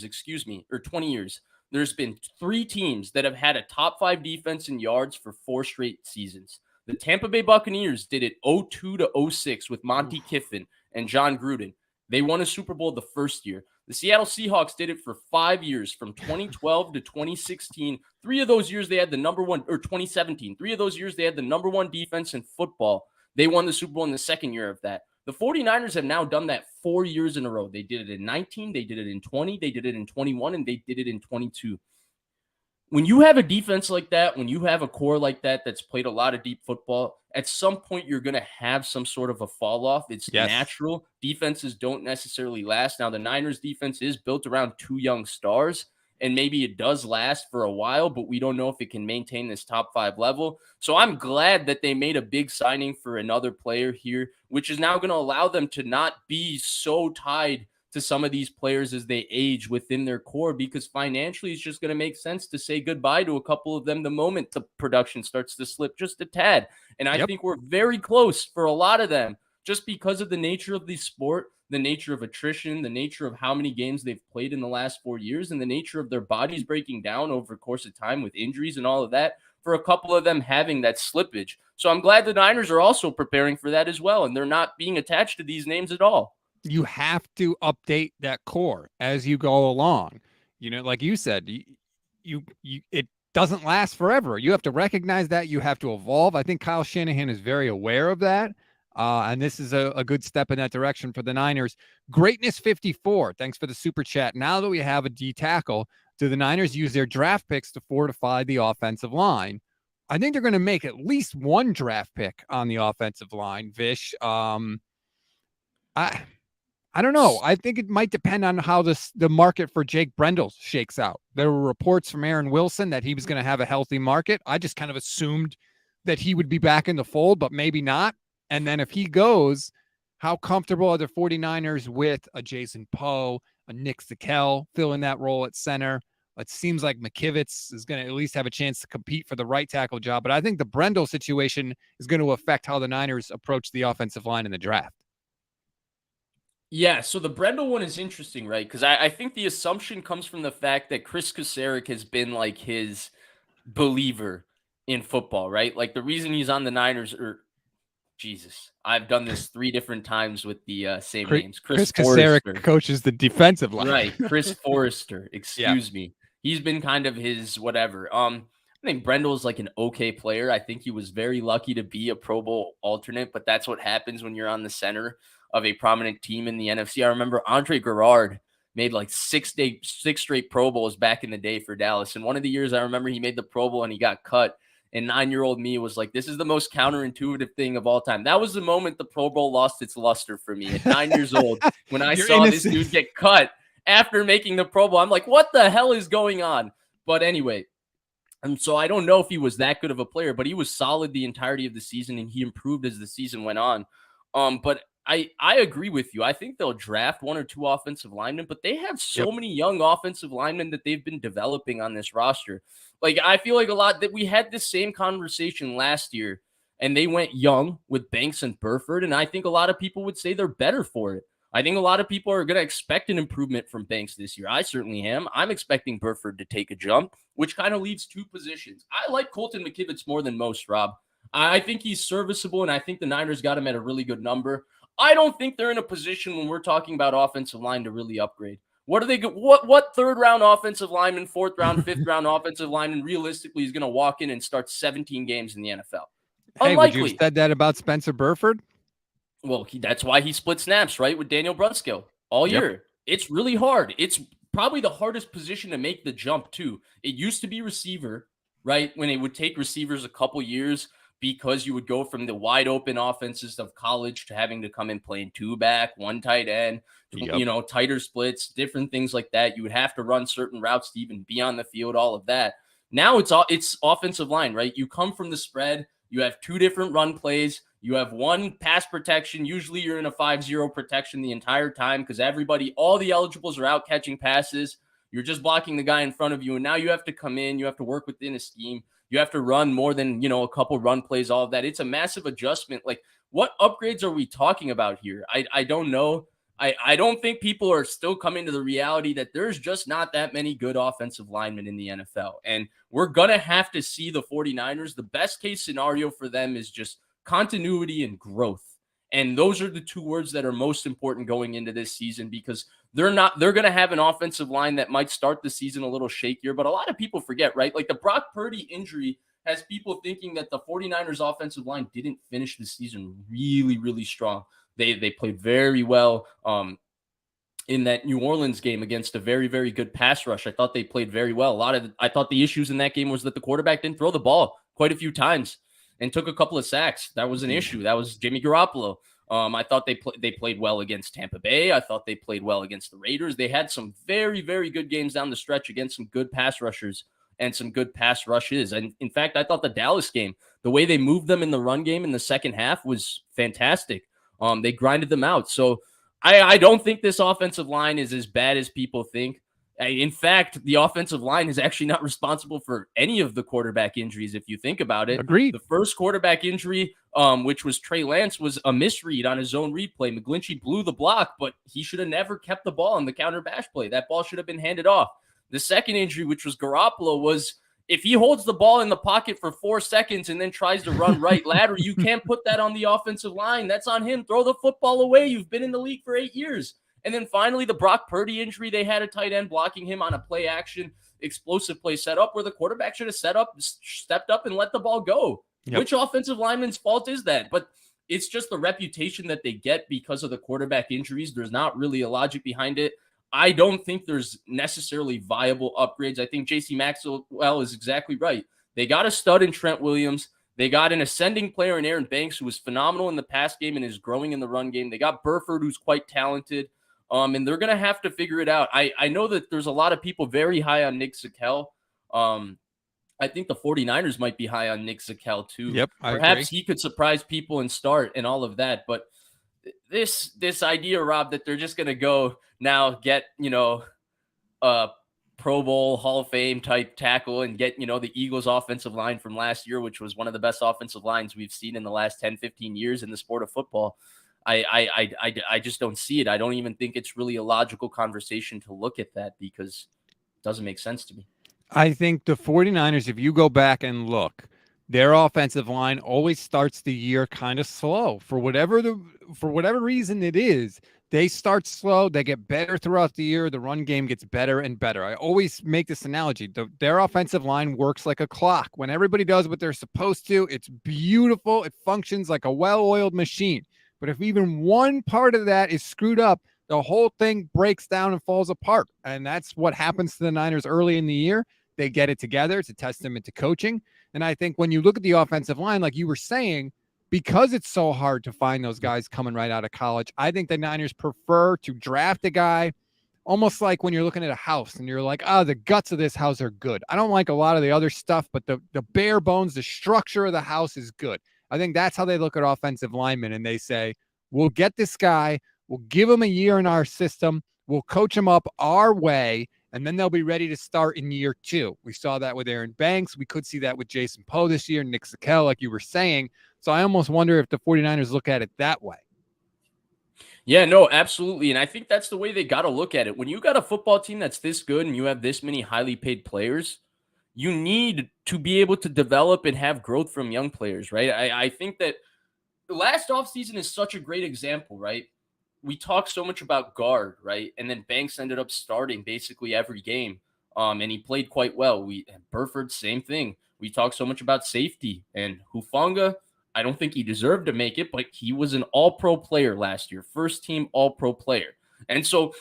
or 20 years, there's been 3 teams that have had a top 5 defense in yards for 4 straight seasons. The Tampa Bay Buccaneers did it 02 to 06 with Monty Kiffin and John Gruden. They won a Super Bowl the first year. The Seattle Seahawks did it for 5 years, from 2012 to 2016. 3 of those years they had the number one, or 2017. 3 of those years they had the number 1 defense in football. They won the Super Bowl in the second year of that. The 49ers have now done that 4 years in a row. They did it in 19, they did it in 20, they did it in 21, and they did it in 22. When you have a defense like that, when you have a core like that that's played a lot of deep football, at some point you're going to have some sort of a fall off. It's natural. Defenses don't necessarily last. Now, the Niners defense is built around 2 young stars, and maybe it does last for a while, but we don't know if it can maintain this top 5 level. So I'm glad that they made a big signing for another player here, which is now going to allow them to not be so tied to some of these players as they age within their core, because financially it's just going to make sense to say goodbye to a couple of them the moment the production starts to slip just a tad. And I think we're very close for a lot of them, just because of the nature of the sport, the nature of attrition, the nature of how many games they've played in the last 4 years, and the nature of their bodies breaking down over the course of time with injuries and all of that, for a couple of them having that slippage. So I'm glad the Niners are also preparing for that as well, and they're not being attached to these names at all. You have to update that core as you go along. You know, like you said, it doesn't last forever. You have to recognize that. You have to evolve. I think Kyle Shanahan is very aware of that. And this is a good step in that direction for the Niners. Greatness 54. Thanks for the super chat. Now that we have a D tackle, do the Niners use their draft picks to fortify the offensive line? I think they're going to make at least 1 draft pick on the offensive line, Vish. I don't know. I think it might depend on how the market for Jake Brendel shakes out. There were reports from Aaron Wilson that he was going to have a healthy market. I just kind of assumed that he would be back in the fold, but maybe not. And then if he goes, how comfortable are the 49ers with a Jason Poe, a Nick Zakelj filling that role at center? It seems like McKivitz is going to at least have a chance to compete for the right tackle job. But I think the Brendel situation is going to affect how the Niners approach the offensive line in the draft. Yeah, so the Brendel one is interesting, right? Because I think the assumption comes from the fact that Chris Kasarik has been like his believer in football, right? Like the reason he's on the Niners, I've done this 3 different times with the same names. Chris Kasarik coaches the defensive line. Right, Chris Forrester, excuse me. He's been kind of his whatever. I think Brendel is like an okay player. I think he was very lucky to be a Pro Bowl alternate, but that's what happens when you're on the center of a prominent team in the NFC. I remember Andre Garrard made like 6 straight Pro Bowls back in the day for Dallas. And one of the years I remember he made the Pro Bowl and he got cut. And 9-year-old me was like, this is the most counterintuitive thing of all time. That was the moment the Pro Bowl lost its luster for me at 9 years old. When I saw this dude get cut after making the Pro Bowl, I'm like, what the hell is going on? But anyway, and so I don't know if he was that good of a player, but he was solid the entirety of the season and he improved as the season went on. But I agree with you. I think they'll draft 1 or 2 offensive linemen, but they have so many young offensive linemen that they've been developing on this roster. Like, I feel like a lot that we had this same conversation last year, and they went young with Banks and Burford, and I think a lot of people would say they're better for it. I think a lot of people are going to expect an improvement from Banks this year. I certainly am. I'm expecting Burford to take a jump, which kind of leaves 2 positions. I like Colton McKivitz more than most, Rob. I think he's serviceable, and I think the Niners got him at a really good number. I don't think they're in a position when we're talking about offensive line to really upgrade. What are they? What 3rd round offensive lineman, 4th round, 5th round offensive lineman realistically is going to walk in and start 17 games in the NFL? Hey, Unlikely. would you have said that about Spencer Burford? Well, that's why he split snaps, right, with Daniel Brunskill all year. It's really hard. It's probably the hardest position to make the jump to. It used to be receiver, right, when it would take receivers a couple years, because you would go from the wide open offenses of college to having to come in playing 2 back, 1 tight end, tighter splits, different things like that. You would have to run certain routes to even be on the field, all of that. Now it's offensive line, right? You come from the spread. You have 2 different run plays. You have one pass protection. Usually you're in a 5-0 protection the entire time because all the eligibles are out catching passes. You're just blocking the guy in front of you. And now you have to come in. You have to work within a scheme. You have to run more than, a couple run plays, all of that. It's a massive adjustment. Like, what upgrades are we talking about here? I don't know. I don't think people are still coming to the reality that there's just not that many good offensive linemen in the NFL. And we're going to have to see the 49ers. The best case scenario for them is just continuity and growth. And those are the two words that are most important going into this season because they're going to have an offensive line that might start the season a little shakier. But a lot of people forget, right? Like the Brock Purdy injury has people thinking that the 49ers offensive line didn't finish the season really, really strong. They played very well in that New Orleans game against a very, very good pass rush. I thought they played very well. I thought the issues in that game was that the quarterback didn't throw the ball quite a few times and took a couple of sacks. That was an issue. That was Jimmy Garoppolo. I thought they played well against Tampa Bay. I thought they played well against the Raiders. They had some very, very good games down the stretch against some good pass rushers and some good pass rushes. And in fact, I thought the Dallas game, the way they moved them in the run game in the second half was fantastic. They grinded them out. So I don't think this offensive line is as bad as people think. In fact, the offensive line is actually not responsible for any of the quarterback injuries, if you think about it. Agreed. The first quarterback injury, which was Trey Lance, was a misread on his zone replay. McGlinchey blew the block, but he should have never kept the ball in the counter bash play. That ball should have been handed off. The second injury, which was Garoppolo, was if he holds the ball in the pocket for 4 seconds and then tries to run right lateral, you can't put that on the offensive line. That's on him. Throw the football away. You've been in the league for 8 years. And then finally, the Brock Purdy injury, they had a tight end blocking him on a play action, explosive play setup where the quarterback should have stepped up and let the ball go. Yep. Which offensive lineman's fault is that? But it's just the reputation that they get because of the quarterback injuries. There's not really a logic behind it. I don't think there's necessarily viable upgrades. I think J.C. Maxwell is exactly right. They got a stud in Trent Williams. They got an ascending player in Aaron Banks, who was phenomenal in the pass game and is growing in the run game. They got Burford, who's quite talented. And they're going to have to figure it out. I know that there's a lot of people very high on Nick Zakelj. I think the 49ers might be high on Nick Zakelj too. Yep, Perhaps he could surprise people and start and all of that. But this idea, Rob, that they're just going to go now get, a Pro Bowl Hall of Fame type tackle and get, the Eagles offensive line from last year, which was one of the best offensive lines we've seen in the last 10, 15 years in the sport of football. I just don't see it. I don't even think it's really a logical conversation to look at that because it doesn't make sense to me. I think the 49ers, if you go back and look, their offensive line always starts the year kind of slow. For whatever reason it is, they start slow. They get better throughout the year. The run game gets better and better. I always make this analogy. Their offensive line works like a clock. When everybody does what they're supposed to, it's beautiful. It functions like a well-oiled machine. But if even one part of that is screwed up, the whole thing breaks down and falls apart. And that's what happens to the Niners early in the year. They get it together. It's a testament to coaching. And I think when you look at the offensive line, like you were saying, because it's so hard to find those guys coming right out of college, I think the Niners prefer to draft a guy almost like when you're looking at a house and you're like, the guts of this house are good. I don't like a lot of the other stuff, but the bare bones, the structure of the house is good. I think that's how they look at offensive linemen, and they say, we'll get this guy, we'll give him a year in our system, we'll coach him up our way, and then they'll be ready to start in year 2. We saw that with Aaron Banks. We could see that with Jason Poe this year, Nick Zakelj, like you were saying. So I almost wonder if the 49ers look at it that way. Yeah, no, absolutely. And I think that's the way they got to look at it. When you got a football team that's this good and you have this many highly paid players, you need to be able to develop and have growth from young players, right? I think that the last offseason is such a great example, right? We talk so much about guard, right? And then Banks ended up starting basically every game, and he played quite well. Burford, same thing. We talk so much about safety, and Hufanga, I don't think he deserved to make it, but he was an all-pro player last year, first-team all-pro player. And so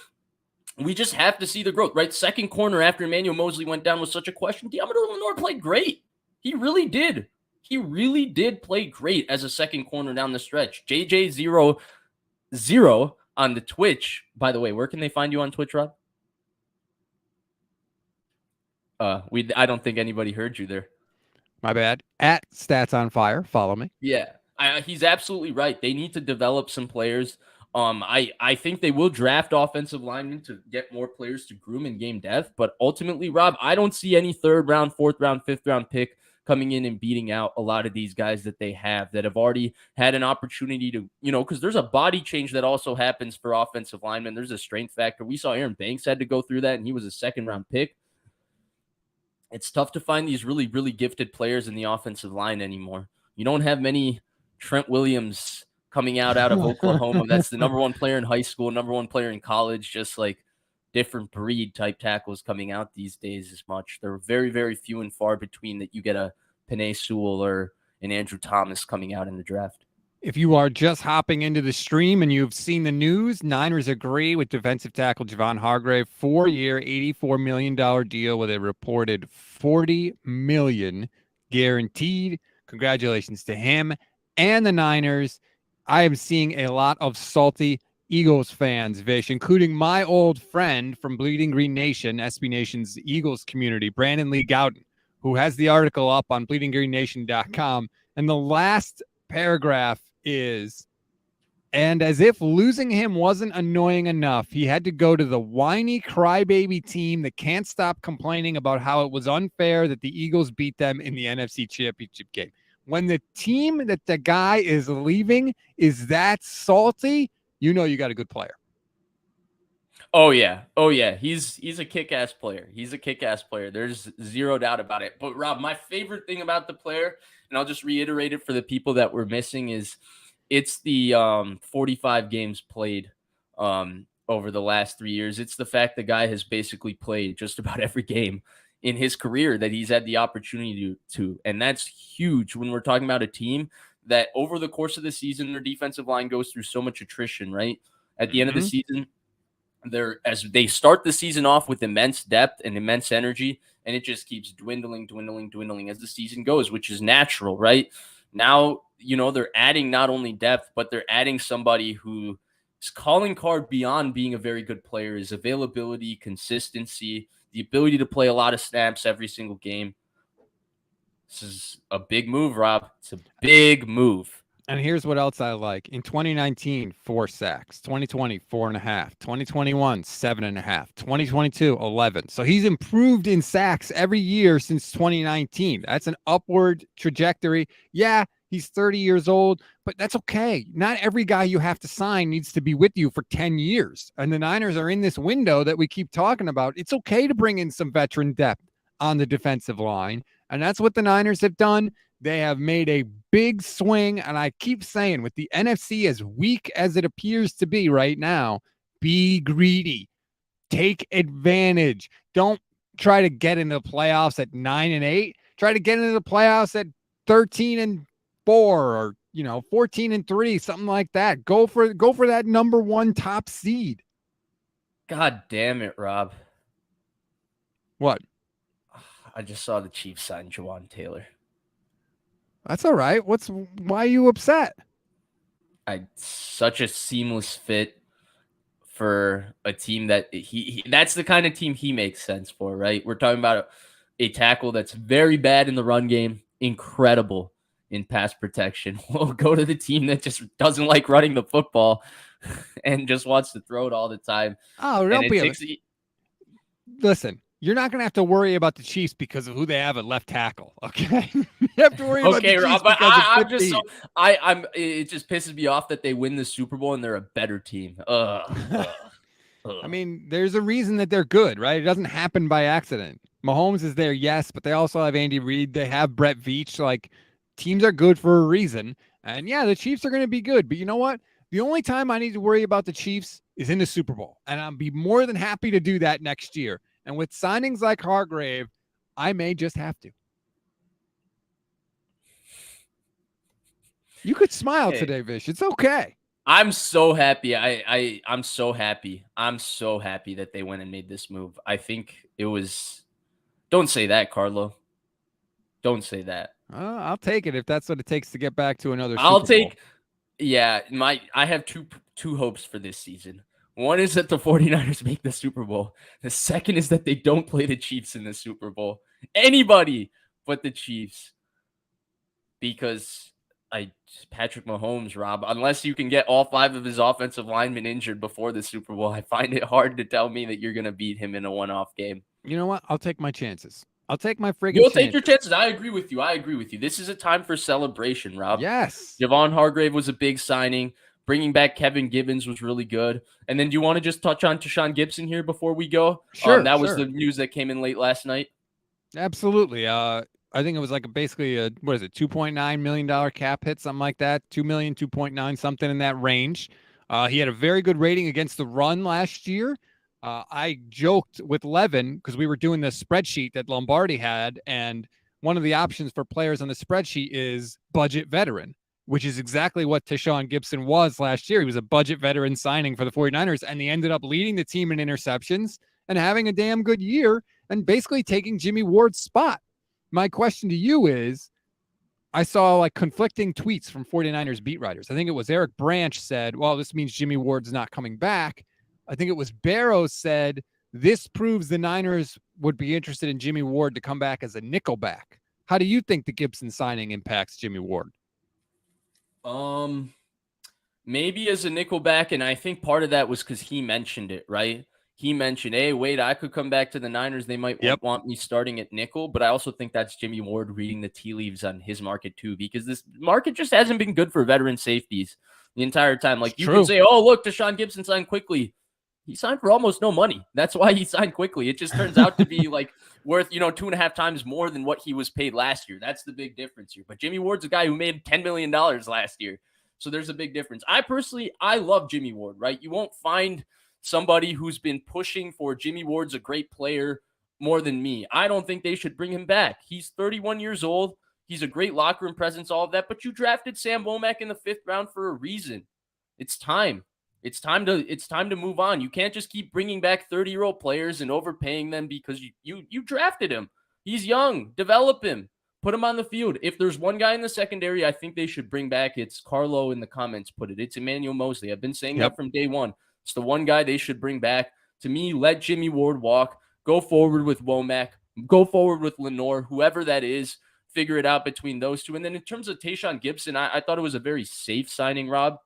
we just have to see the growth, right? Second corner after Emmanuel Mosley went down was such a question. Diamador Lenore played great. He really did. He really did play great as a second corner down the stretch. JJ00 on the Twitch. By the way, where can they find you on Twitch, Rob? I don't think anybody heard you there. My bad. At Stats on Fire. Follow me. Yeah. He's absolutely right. They need to develop some players. I think they will draft offensive linemen to get more players to groom and game depth. But ultimately, Rob, I don't see any third round, fourth round, fifth round pick coming in and beating out a lot of these guys that they have that have already had an opportunity to, because there's a body change that also happens for offensive linemen. There's a strength factor. We saw Aaron Banks had to go through that, and he was a second round pick. It's tough to find these really, really gifted players in the offensive line anymore. You don't have many Trent Williams coming out of Oklahoma. That's the number one player in high school, number one player in college, just like different breed type tackles coming out these days as much. They're very, very few and far between that you get a Penei Sewell or an Andrew Thomas coming out in the draft. If you are just hopping into the stream and you've seen the news, Niners agree with defensive tackle Javon Hargrave, 4-year, $84 million deal with a reported $40 million guaranteed. Congratulations to him and the Niners. I am seeing a lot of salty Eagles fans, Vish, including my old friend from Bleeding Green Nation, SB Nation's Eagles community, Brandon Lee Gowden, who has the article up on bleedinggreennation.com. And the last paragraph is, and as if losing him wasn't annoying enough, he had to go to the whiny crybaby team that can't stop complaining about how it was unfair that the Eagles beat them in the NFC Championship game. When the team that the guy is leaving is that salty, you know you got a good player. Oh yeah. He's a kick-ass player. There's zero doubt about it. But Rob, my favorite thing about the player, and I'll just reiterate it for the people that were missing, is it's the 45 games played over the last 3 years. It's the fact the guy has basically played just about every game in his career that he's had the opportunity to. And that's huge when we're talking about a team that over the course of the season, their defensive line goes through so much attrition, right? At the end of the season, as they start the season off with immense depth and immense energy, and it just keeps dwindling as the season goes, which is natural, right? Now, they're adding not only depth, but they're adding somebody whose calling card beyond being a very good player is availability, consistency, the ability to play a lot of snaps every single game. This is a big move, Rob. It's a big move. And here's what else I like. In 2019, 4 sacks. 2020, 4.5. 2021, 7.5. 2022, 11. So he's improved in sacks every year since 2019. That's an upward trajectory. Yeah, he's 30 years old, but that's okay. Not every guy you have to sign needs to be with you for 10 years. And the Niners are in this window that we keep talking about. It's okay to bring in some veteran depth on the defensive line. And that's what the Niners have done. They have made a big swing, and I keep saying, with the NFC as weak as it appears to be right now, be greedy. Take advantage. Don't try to get into the playoffs at 9-8. Try to get into the playoffs at 13-4 or 14-3, something like that. Go for that number one top seed. God damn it, Rob. What? I just saw the Chiefs sign Jawan Taylor. That's all right. Why are you upset? Such a seamless fit for a team that that's the kind of team he makes sense for, right? We're talking about a tackle that's very bad in the run game, incredible in pass protection. We'll go to the team that just doesn't like running the football and just wants to throw it all the time. Oh, don't be Listen, you're not going to have to worry about the Chiefs because of who they have at left tackle. Okay, you have to worry about the Chiefs. Rob, but I'm just it just pisses me off that they win the Super Bowl and they're a better team. I mean, there's a reason that they're good, right? It doesn't happen by accident. Mahomes is there, yes, but they also have Andy Reid. They have Brett Veach. Like, teams are good for a reason. And yeah, the Chiefs are going to be good. But you know what? The only time I need to worry about the Chiefs is in the Super Bowl. And I'll be more than happy to do that next year. And with signings like Hargrave, I may just have to. You could smile today, Vish. It's okay. I'm so happy. I'm so happy. I'm so happy that they went and made this move. I think it was. Don't say that, Carlo. Don't say that. I'll take it if that's what it takes to get back to another. I'll Super take. Bowl. Yeah, I have two hopes for this season. One is that the 49ers make the Super Bowl. The second is that they don't play the Chiefs in the Super Bowl. Anybody but the Chiefs. Because Patrick Mahomes, Rob, unless you can get all 5 of his offensive linemen injured before the Super Bowl, I find it hard to tell me that you're going to beat him in a one-off game. You know what? I'll take my chances. I'll take my friggin' You'll chances. take your chances. I agree with you. This is a time for celebration, Rob. Yes. Javon Hargrave was a big signing. Bringing back Kevin Gibbons was really good. And then do you want to just touch on Tashawn Gibson here before we go? Sure. That was the news that came in late last night. Absolutely. I think it was like basically a $2.9 million cap hit, something like that. 2 million, 2.9, something in that range. He had a very good rating against the run last year. I joked with Levin because we were doing the spreadsheet that Lombardi had, and one of the options for players on the spreadsheet is budget veteran, which is exactly what Tashawn Gibson was last year. He was a budget veteran signing for the 49ers, and he ended up leading the team in interceptions and having a damn good year and basically taking Jimmy Ward's spot. My question to you is, I saw like conflicting tweets from 49ers beat writers. I think it was Eric Branch said, well, this means Jimmy Ward's not coming back. I think it was Barrow said, this proves the Niners would be interested in Jimmy Ward to come back as a nickelback. How do you think the Gibson signing impacts Jimmy Ward? Maybe as a nickelback, and I think part of that was because he mentioned it, right? He mentioned, hey, wait, I could come back to the Niners. They might want me starting at nickel, but I also think that's Jimmy Ward reading the tea leaves on his market too, because this market just hasn't been good for veteran safeties the entire time. Like you can say, oh, look, Tashawn Gibson signed quickly. He signed for almost no money. That's why he signed quickly. It just turns out to be like worth, 2.5 times more than what he was paid last year. That's the big difference here. But Jimmy Ward's a guy who made $10 million last year. So there's a big difference. I love Jimmy Ward, right? You won't find somebody who's been pushing for Jimmy Ward's a great player more than me. I don't think they should bring him back. He's 31 years old. He's a great locker room presence, all of that. But you drafted Sam Womack in the 5th round for a reason. It's time. It's time to move on. You can't just keep bringing back 30-year-old players and overpaying them because you drafted him. He's young. Develop him. Put him on the field. If there's one guy in the secondary I think they should bring back, it's Carlo in the comments put it. It's Emmanuel Mosley. I've been saying that from day one. It's the one guy they should bring back. To me, let Jimmy Ward walk. Go forward with Womack. Go forward with Lenore, whoever that is. Figure it out between those two. And then in terms of Tashawn Gibson, I thought it was a very safe signing, Rob.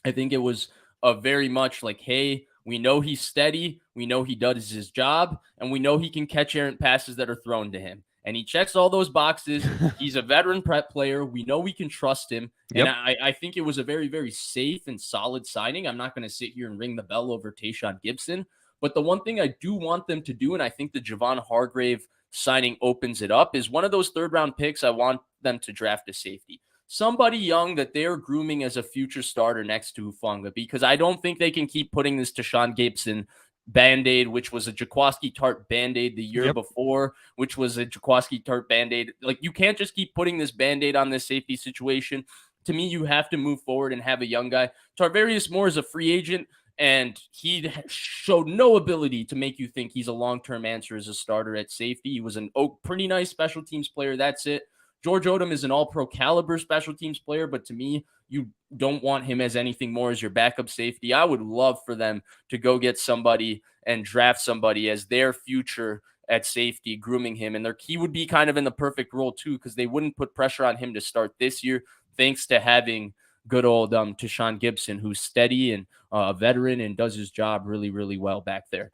I think it was a very much like, hey, we know he's steady. We know he does his job. And we know he can catch errant passes that are thrown to him. And he checks all those boxes. He's a veteran prep player. We know we can trust him. And I think it was a very, very safe and solid signing. I'm not going to sit here and ring the bell over Tashawn Gibson. But the one thing I do want them to do, and I think the Javon Hargrave signing opens it up, is one of those 3rd-round picks, I want them to draft a safety. Somebody young that they're grooming as a future starter next to Hufanga, because I don't think they can keep putting this Tashawn Gibson Band-Aid, which was a Jaquiski Tart Band-Aid the year before, which was a Jaquiski Tart Band-Aid. Like, you can't just keep putting this Band-Aid on this safety situation. To me, you have to move forward and have a young guy. Tarvarius Moore is a free agent, and he showed no ability to make you think he's a long-term answer as a starter at safety. He was an pretty nice special teams player. That's it. George Odom is an all-pro caliber special teams player, but to me, you don't want him as anything more as your backup safety. I would love for them to go get somebody and draft somebody as their future at safety, grooming him. And he would be kind of in the perfect role too, because they wouldn't put pressure on him to start this year, thanks to having good old Tashawn Gibson, who's steady and a veteran and does his job really, really well back there.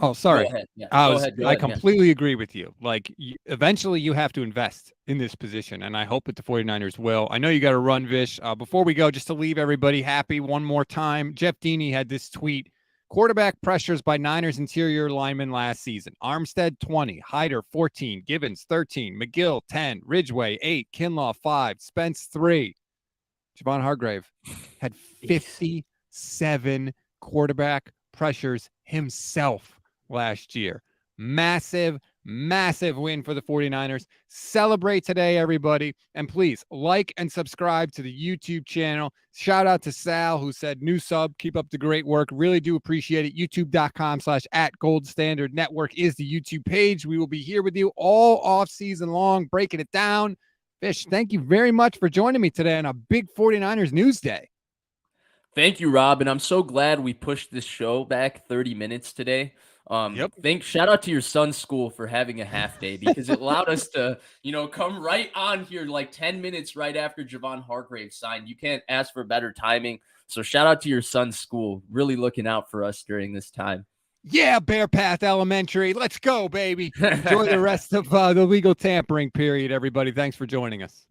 Oh, sorry. Go ahead. Yeah. I completely agree with you. Like, eventually you have to invest in this position, and I hope that the 49ers will. I know you got to run, Vish. Before we go, just to leave everybody happy one more time, Jeff Deeney had this tweet. Quarterback pressures by Niners interior linemen last season. Armstead, 20. Hyder, 14. Gibbons, 13. McGill, 10. Ridgeway, 8. Kinlaw, 5. Spence, 3. Javon Hargrave had 57 quarterback pressures himself last year. Massive win for the 49ers. Celebrate today, everybody. And please like and subscribe to the YouTube channel. Shout out to Sal, who said new sub. Keep up the great work. Really do appreciate it. YouTube.com/@GoldStandard Network is the YouTube page. We will be here with you all off season long, breaking it down. Vish, thank you very much for joining me today on a big 49ers news day. Thank you, Rob. And I'm so glad we pushed this show back 30 minutes today. Yep. Shout out to your son's school for having a half day because it allowed us to, come right on here like 10 minutes right after Javon Hargrave signed. You can't ask for better timing. So shout out to your son's school, really looking out for us during this time. Yeah, Bear Path Elementary. Let's go, baby. Enjoy the rest of the legal tampering period, everybody. Thanks for joining us.